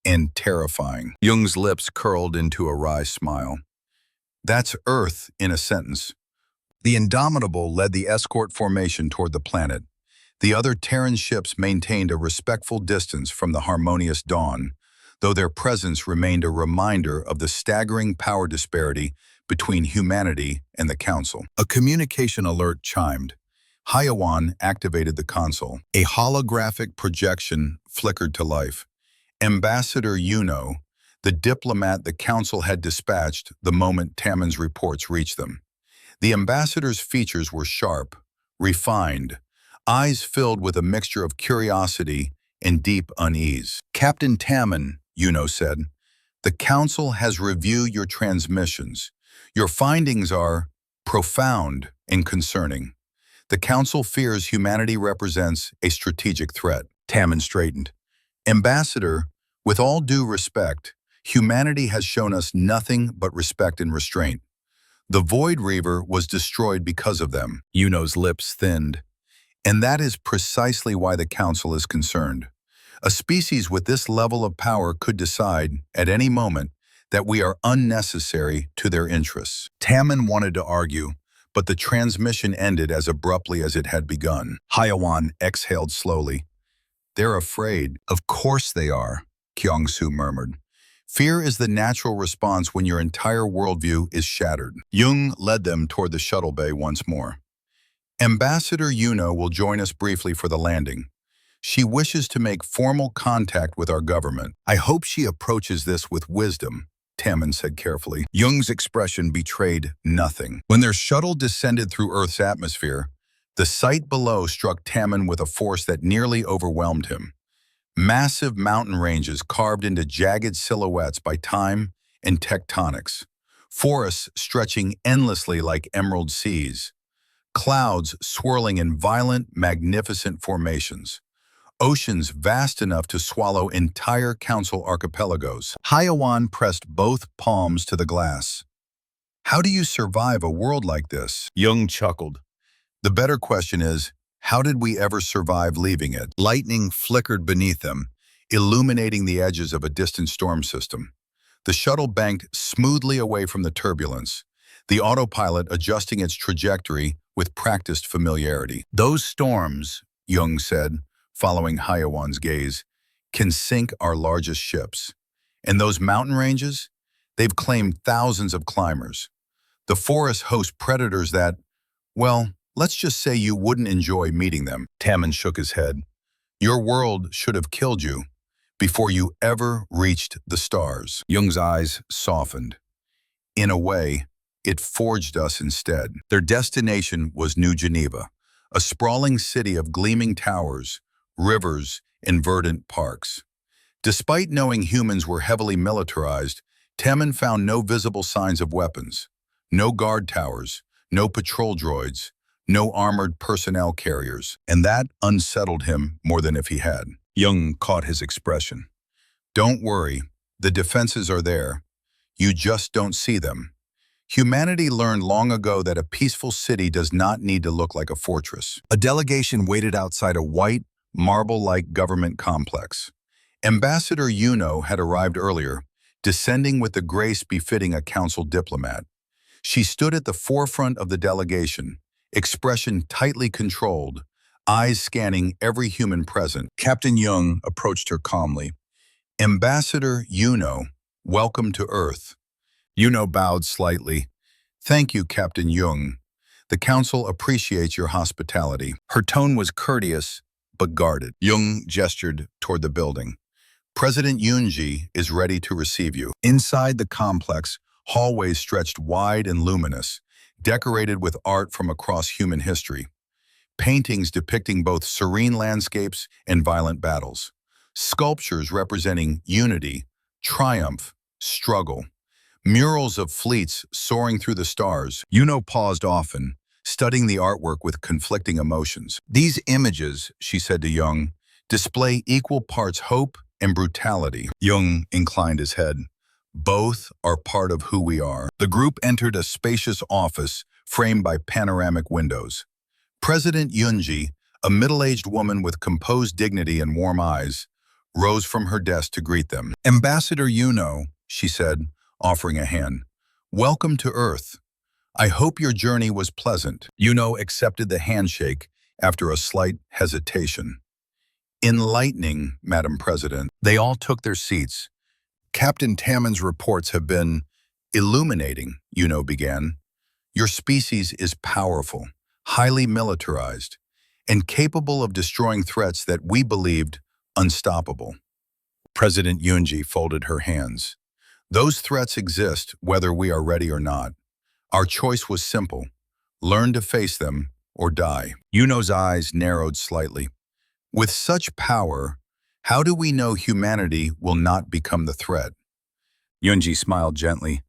Speaker 1: and terrifying. Jung's lips curled into a wry smile. That's Earth in a sentence. The Indomitable led the escort formation toward the planet. The other Terran ships maintained a respectful distance from the harmonious dawn, though their presence remained a reminder of the staggering power disparity between humanity and the Council. A communication alert chimed. HFY activated the console. A holographic projection flickered to life. Ambassador Yuno, the diplomat the Council had dispatched the moment Tammon's reports reached them. The ambassador's features were sharp, refined, eyes filled with a mixture of curiosity and deep unease. Captain Tammon, Yuno said, the Council has reviewed your transmissions. Your findings are profound and concerning. The Council fears humanity represents a strategic threat. Tammon straightened. Ambassador, with all due respect, humanity has shown us nothing but respect and restraint. The Void Reaver was destroyed because of them. Yuno's lips thinned. And that is precisely why the Council is concerned. A species with this level of power could decide, at any moment, that we are unnecessary to their interests. Tammon wanted to argue, but the transmission ended as abruptly as it had begun. HFY exhaled slowly. They're afraid. Of course they are, Kyung-Soo murmured. Fear is the natural response when your entire worldview is shattered. Jung led them toward the shuttle bay once more. Ambassador Yuno will join us briefly for the landing. She wishes to make formal contact with our government. I hope she approaches this with wisdom, Tammon said carefully. Jung's expression betrayed nothing. When their shuttle descended through Earth's atmosphere, the sight below struck Tammon with a force that nearly overwhelmed him. Massive mountain ranges carved into jagged silhouettes by time and tectonics. Forests stretching endlessly like emerald seas. Clouds swirling in violent, magnificent formations. Oceans vast enough to swallow entire Council archipelagos. HFY pressed both palms to the glass. How do you survive a world like this? Jung chuckled. The better question is, how did we ever survive leaving it? Lightning flickered beneath them, illuminating the edges of a distant storm system. The shuttle banked smoothly away from the turbulence, the autopilot adjusting its trajectory with practiced familiarity. Those storms, Jung said, following HFY's gaze, can sink our largest ships. And those mountain ranges? They've claimed thousands of climbers. The forests host predators that, well, let's just say you wouldn't enjoy meeting them. Tammon shook his head. Your world should have killed you before you ever reached the stars. Jung's eyes softened. In a way, it forged us instead. Their destination was New Geneva, a sprawling city of gleaming towers, rivers, and verdant parks. Despite knowing humans were heavily militarized, Tammon found no visible signs of weapons, no guard towers, no patrol droids, no armored personnel carriers, and that unsettled him more than if he had. Jung caught his expression. Don't worry, the defenses are there. You just don't see them. Humanity learned long ago that a peaceful city does not need to look like a fortress. A delegation waited outside a white, marble-like government complex. Ambassador Yuno had arrived earlier, descending with the grace befitting a Council diplomat. She stood at the forefront of the delegation, expression tightly controlled, eyes scanning every human present. Captain Jung approached her calmly. Ambassador Yuno, welcome to Earth. Yuno bowed slightly. Thank you, Captain Jung. The Council appreciates your hospitality. Her tone was courteous, but guarded. Jung gestured toward the building. President Yoonji is ready to receive you. Inside the complex, hallways stretched wide and luminous, decorated with art from across human history. Paintings depicting both serene landscapes and violent battles. Sculptures representing unity, triumph, struggle. Murals of fleets soaring through the stars. Yuno paused often, studying the artwork with conflicting emotions. These images, she said to Jung, display equal parts hope and brutality. Jung inclined his head. Both are part of who we are. The group entered a spacious office framed by panoramic windows. President Yoonji, a middle-aged woman with composed dignity and warm eyes, rose from her desk to greet them. "Ambassador Yuno," she said, offering a hand. "Welcome to Earth. I hope your journey was pleasant." Yuno accepted the handshake after a slight hesitation. "Enlightening, Madam President." They all took their seats. "Captain Tammon's reports have been illuminating," Yuno began. "Your species is powerful, highly militarized, and capable of destroying threats that we believed unstoppable." President Yunji folded her hands. "Those threats exist whether we are ready or not. Our choice was simple: learn to face them or die." Yuno's eyes narrowed slightly. "With such power, how do we know humanity will not become the threat?" Yunji smiled gently.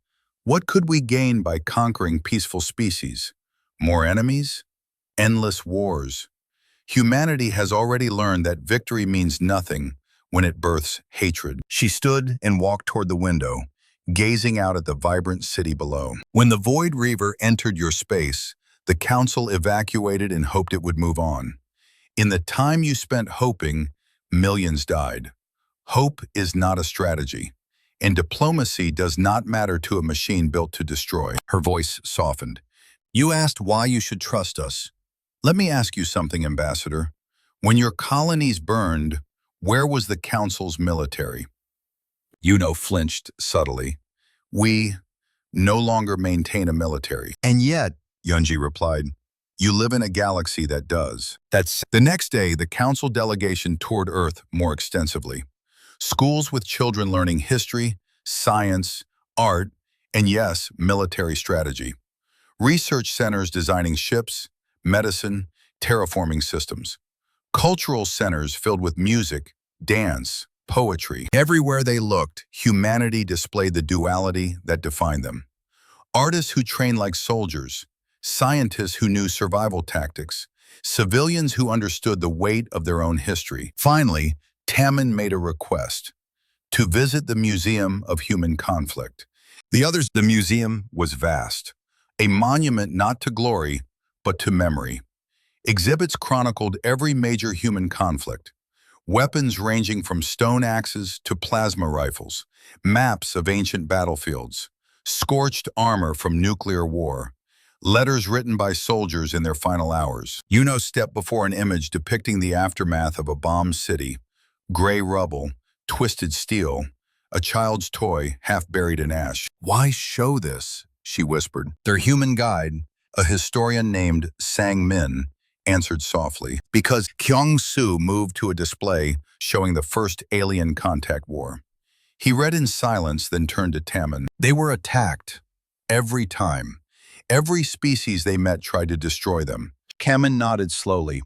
Speaker 1: "What could we gain by conquering peaceful species? More enemies? Endless wars? Humanity has already learned that victory means nothing when it births hatred." She stood and walked toward the window, gazing out at the vibrant city below. "When the Void Reaver entered your space, the Council evacuated and hoped it would move on. In the time you spent hoping, millions died. Hope is not a strategy, and diplomacy does not matter to a machine built to destroy." Her voice softened. "You asked why you should trust us. Let me ask you something, Ambassador. When your colonies burned, where was the Council's military?" Yuno flinched subtly. "We no longer maintain a military." "And yet," Yunji replied, "you live in a galaxy that does." The next day, the Council delegation toured Earth more extensively. Schools with children learning history, science, art, and yes, military strategy. Research centers designing ships, medicine, terraforming systems. Cultural centers filled with music, dance, poetry. Everywhere they looked, humanity displayed the duality that defined them. Artists who trained like soldiers, scientists who knew survival tactics, civilians who understood the weight of their own history. Finally, Tammon made a request: to visit the Museum of Human Conflict. The museum was vast, a monument not to glory, but to memory. Exhibits chronicled every major human conflict, weapons ranging from stone axes to plasma rifles, maps of ancient battlefields, scorched armor from nuclear war, letters written by soldiers in their final hours. Yuno stepped before an image depicting the aftermath of a bombed city: gray rubble, twisted steel, a child's toy half buried in ash. "Why show this?" she whispered. Their human guide, a historian named Sang Min, answered softly. "Because Kyung-Soo moved to a display showing the first alien contact war." He read in silence, then turned to Tammon. "They were attacked. Every time. Every species they met tried to destroy them." Tammon nodded slowly.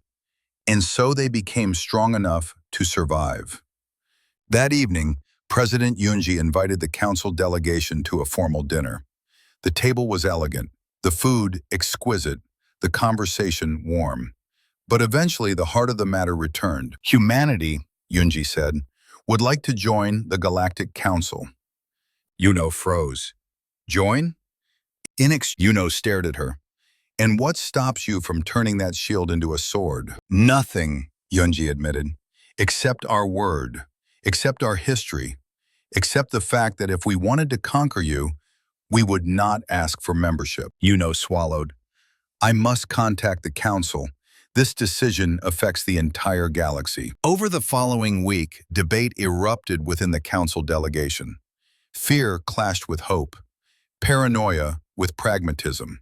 Speaker 1: "And so they became strong enough to survive." That evening, President Yunji invited the Council delegation to a formal dinner. The table was elegant, the food exquisite, the conversation warm. But eventually the heart of the matter returned. Humanity, Yunji said, would like to join the Galactic Council. Yuno froze. "Join?" Yuno stared at her. "And what stops you from turning that shield into a sword?" "Nothing," Yunji admitted, "except our word, except our history, except the fact that if we wanted to conquer you, we would not ask for membership." Yuno swallowed. "I must contact the Council. This decision affects the entire galaxy." Over the following week, debate erupted within the Council delegation. Fear clashed with hope, paranoia with pragmatism.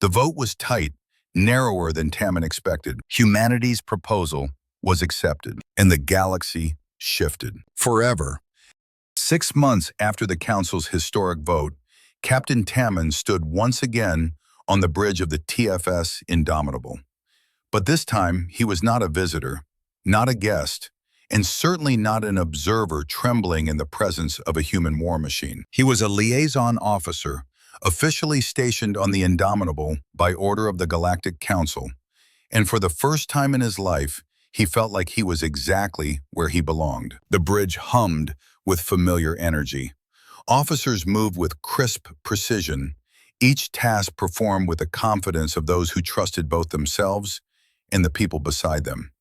Speaker 1: The vote was tight, narrower than Tammon expected. Humanity's proposal was accepted, and the galaxy shifted forever. 6 months after the Council's historic vote, Captain Tammon stood once again on the bridge of the TFS Indomitable. But this time, he was not a visitor, not a guest, and certainly not an observer trembling in the presence of a human war machine. He was a liaison officer, officially stationed on the Indomitable by order of the Galactic Council, and for the first time in his life, he felt like he was exactly where he belonged. The bridge hummed with familiar energy. Officers moved with crisp precision, each task performed with the confidence of those who trusted both themselves and the people beside them.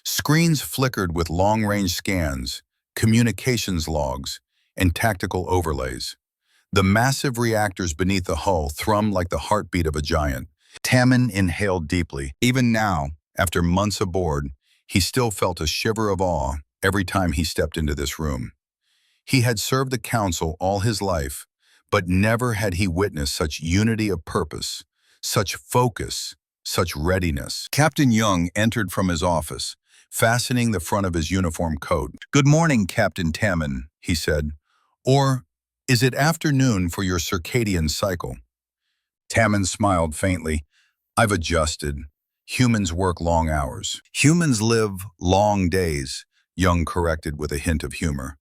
Speaker 1: Screens flickered with long-range scans, communications logs, and tactical overlays. The massive reactors beneath the hull thrummed like the heartbeat of a giant. Tammin inhaled deeply. Even now, after months aboard, he still felt a shiver of awe every time he stepped into this room. He had served the Council all his life, but never had he witnessed such unity of purpose, such focus, such readiness. Captain Young entered from his office, fastening the front of his uniform coat. "Good morning, Captain Tammin," he said. "Or is it afternoon for your circadian cycle?" Tammin smiled faintly. "I've adjusted. Humans work long hours." "Humans live long days," Young corrected with a hint of humor.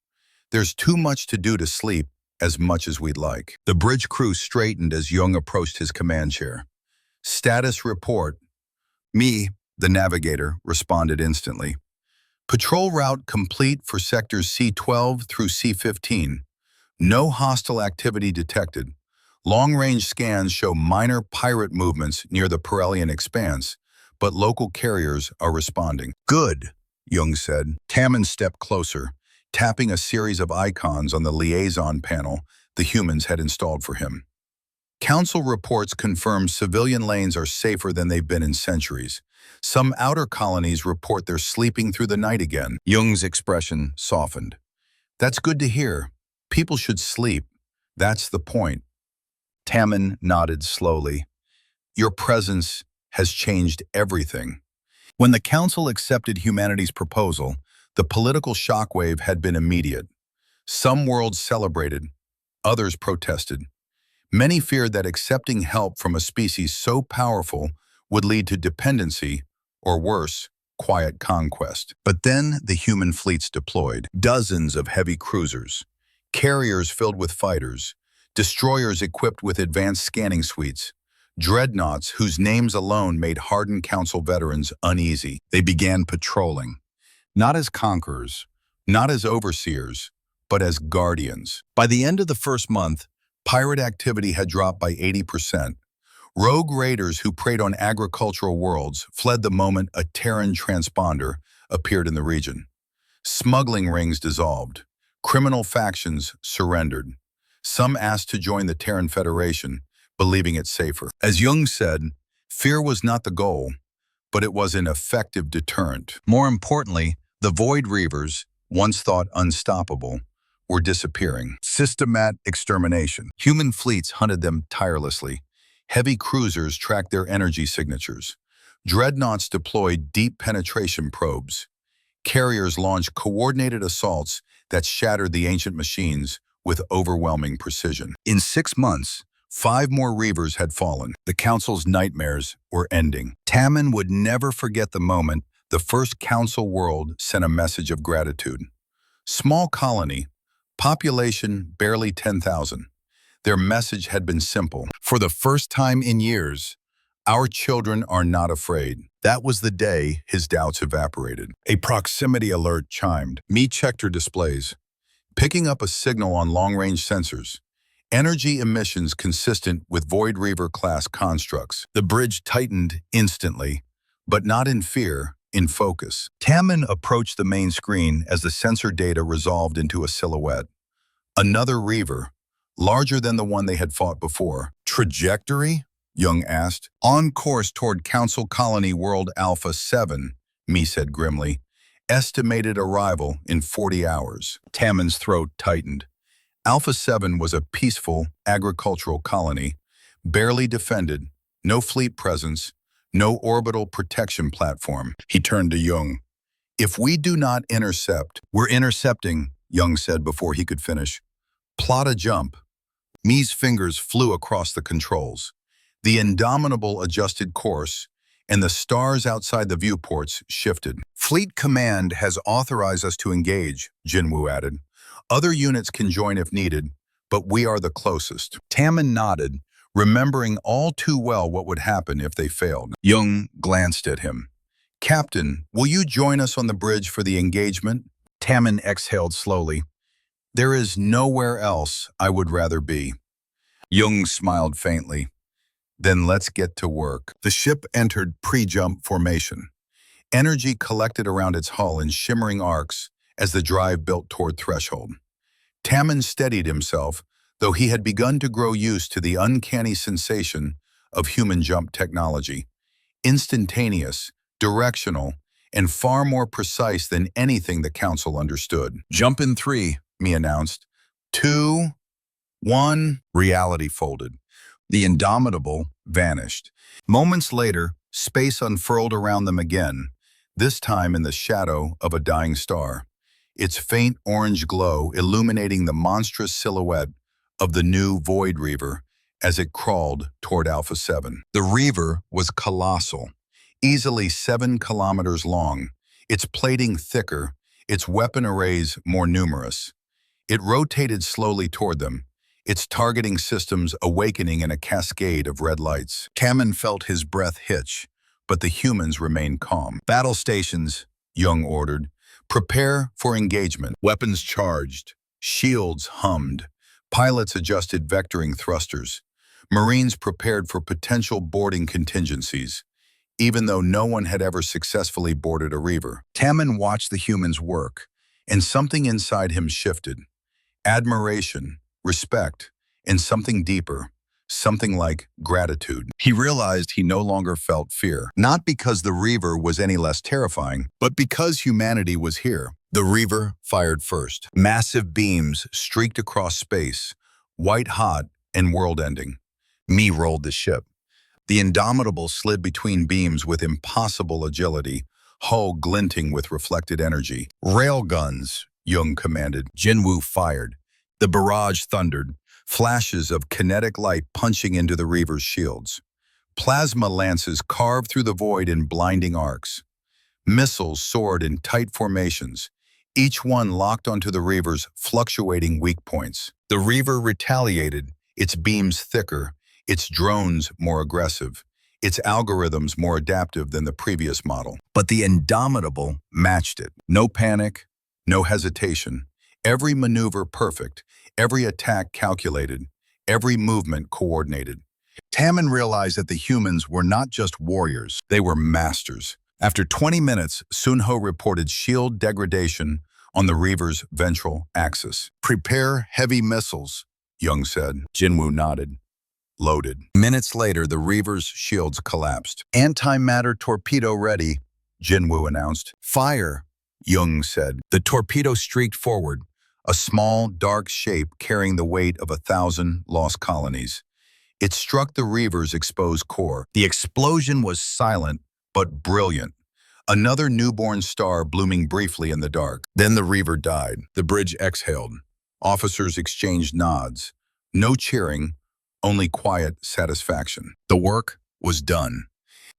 Speaker 1: "There's too much to do to sleep as much as we'd like." The bridge crew straightened as Young approached his command chair. "Status report." "Me," the navigator responded instantly. "Patrol route complete for sectors C12 through C15. No hostile activity detected. Long-range scans show minor pirate movements near the Perelian expanse, but local carriers are responding." "Good," Young said. Tammin stepped closer, tapping a series of icons on the liaison panel the humans had installed for him. "Council reports confirm civilian lanes are safer than they've been in centuries. Some outer colonies report they're sleeping through the night again." Young's expression softened. "That's good to hear. People should sleep. That's the point." Tammin nodded slowly. "Your presence has changed everything." When the Council accepted humanity's proposal, the political shockwave had been immediate. Some worlds celebrated, others protested. Many feared that accepting help from a species so powerful would lead to dependency, or worse, quiet conquest. But then the human fleets deployed. Dozens of heavy cruisers, carriers filled with fighters, destroyers equipped with advanced scanning suites, dreadnoughts whose names alone made hardened Council veterans uneasy. They began patrolling, not as conquerors, not as overseers, but as guardians. By the end of the first month, pirate activity had dropped by 80%. Rogue raiders who preyed on agricultural worlds fled the moment a Terran transponder appeared in the region. Smuggling rings dissolved. Criminal factions surrendered. Some asked to join the Terran Federation, believing it safer. As Jung said, fear was not the goal, but it was an effective deterrent. More importantly, the Void Reavers, once thought unstoppable, were disappearing. Systematic extermination. Human fleets hunted them tirelessly. Heavy cruisers tracked their energy signatures. Dreadnoughts deployed deep penetration probes. Carriers launched coordinated assaults that shattered the ancient machines with overwhelming precision. In 6 months, 5 more Reavers had fallen. The Council's nightmares were ending. Tammin would never forget the moment the first Council world sent a message of gratitude. Small colony, population barely 10,000. Their message had been simple. "For the first time in years, our children are not afraid." That was the day his doubts evaporated. A proximity alert chimed. Me checked her displays, picking up a signal on long-range sensors. Energy emissions consistent with Void Reaver-class constructs. The bridge tightened instantly, but not in fear, in focus. Tammin approached the main screen as the sensor data resolved into a silhouette. Another Reaver, larger than the one they had fought before. "Trajectory?" Young asked. "On course toward Council Colony World Alpha 7, Me said grimly. "Estimated arrival in 40 hours. Tammin's throat tightened. Alpha 7 was a peaceful agricultural colony, barely defended, no fleet presence, no orbital protection platform. He turned to Jung. "If we do not intercept..." "We're intercepting," Jung said before he could finish. "Plot a jump." Me's fingers flew across the controls. The Indomitable adjusted course, and the stars outside the viewports shifted. "Fleet Command has authorized us to engage," Jinwoo added. "Other units can join if needed, but we are the closest." Tammin nodded, remembering all too well what would happen if they failed. Jung glanced at him. "Captain, will you join us on the bridge for the engagement?" Tammin exhaled slowly. "There is nowhere else I would rather be." Jung smiled faintly. "Then let's get to work." The ship entered pre-jump formation. Energy collected around its hull in shimmering arcs as the drive built toward threshold. Tammin steadied himself, though he had begun to grow used to the uncanny sensation of human jump technology. Instantaneous, directional, and far more precise than anything the Council understood. "Jump in 3, me announced. 2, 1, reality folded. The Indomitable vanished. Moments later, space unfurled around them again, this time in the shadow of a dying star, its faint orange glow illuminating the monstrous silhouette of the new Void Reaver as it crawled toward Alpha 7. The Reaver was colossal, easily 7 kilometers long, its plating thicker, its weapon arrays more numerous. It rotated slowly toward them, its targeting systems awakening in a cascade of red lights. Tammin felt his breath hitch, but the humans remained calm. "Battle stations," Jung ordered. "Prepare for engagement." Weapons charged, shields hummed, pilots adjusted vectoring thrusters. Marines prepared for potential boarding contingencies, even though no one had ever successfully boarded a Reaver. Tammin watched the humans work, and something inside him shifted. Admiration, respect, and something deeper, something like gratitude. He realized he no longer felt fear, not because the Reaver was any less terrifying, but because humanity was here. The Reaver fired first. Massive beams streaked across space, white-hot and world-ending. Me rolled the ship. The Indomitable slid between beams with impossible agility, hull glinting with reflected energy. "Railguns," Jung commanded. Jinwoo fired. The barrage thundered, flashes of kinetic light punching into the Reaver's shields. Plasma lances carved through the void in blinding arcs. Missiles soared in tight formations, each one locked onto the Reaver's fluctuating weak points. The Reaver retaliated, its beams thicker, its drones more aggressive, its algorithms more adaptive than the previous model. But the Indomitable matched it. No panic, no hesitation. Every maneuver perfect, every attack calculated, every movement coordinated. Tammin realized that the humans were not just warriors, they were masters. After 20 minutes, Sunho reported shield degradation on the Reaver's ventral axis. "Prepare heavy missiles," Jung said. Jinwoo nodded. Loaded. Minutes later, the Reaver's shields collapsed. "Antimatter torpedo ready," Jinwoo announced. "Fire," Jung said. The torpedo streaked forward, a small, dark shape carrying the weight of 1,000 lost colonies. It struck the Reaver's exposed core. The explosion was silent, but brilliant. Another newborn star blooming briefly in the dark. Then the Reaver died. The bridge exhaled. Officers exchanged nods. No cheering, only quiet satisfaction. The work was done.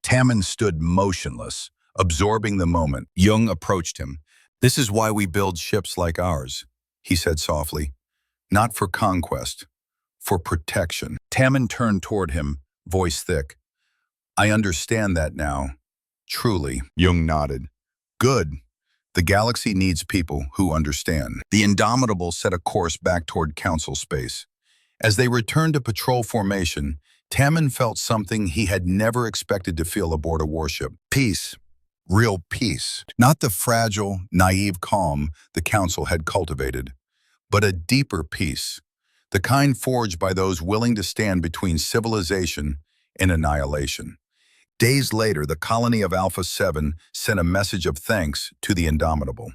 Speaker 1: Tammin stood motionless, absorbing the moment. Jung approached him. "This is why we build ships like ours," he said softly. "Not for conquest, for protection." Tammin turned toward him, voice thick. "I understand that now. Truly." Jung nodded. "Good. The galaxy needs people who understand." The Indomitable set a course back toward Council space. As they returned to patrol formation, Tammin felt something he had never expected to feel aboard a warship. Peace. Real peace. Not the fragile, naive calm the Council had cultivated, but a deeper peace, the kind forged by those willing to stand between civilization and annihilation. Days later, the colony of Alpha 7 sent a message of thanks to the Indomitable.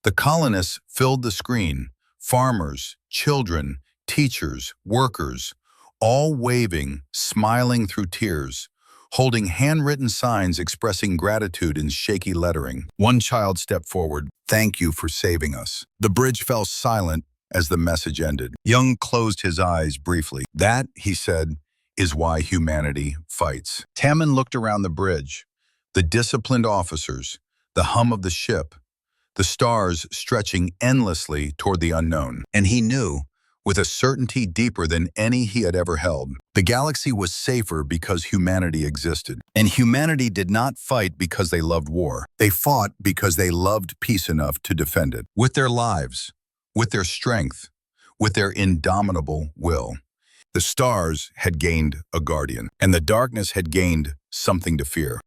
Speaker 1: The colonists filled the screen, farmers, children, teachers, workers, all waving, smiling through tears, holding handwritten signs expressing gratitude in shaky lettering. One child stepped forward. "Thank you for saving us." The bridge fell silent as the message ended. Jung closed his eyes briefly. "That," he said, "is why humanity fights." Tammin looked around the bridge. The disciplined officers, the hum of the ship, the stars stretching endlessly toward the unknown. And he knew, with a certainty deeper than any he had ever held, the galaxy was safer because humanity existed. And humanity did not fight because they loved war. They fought because they loved peace enough to defend it. With their lives, with their strength, with their indomitable will. The stars had gained a guardian, and the darkness had gained something to fear.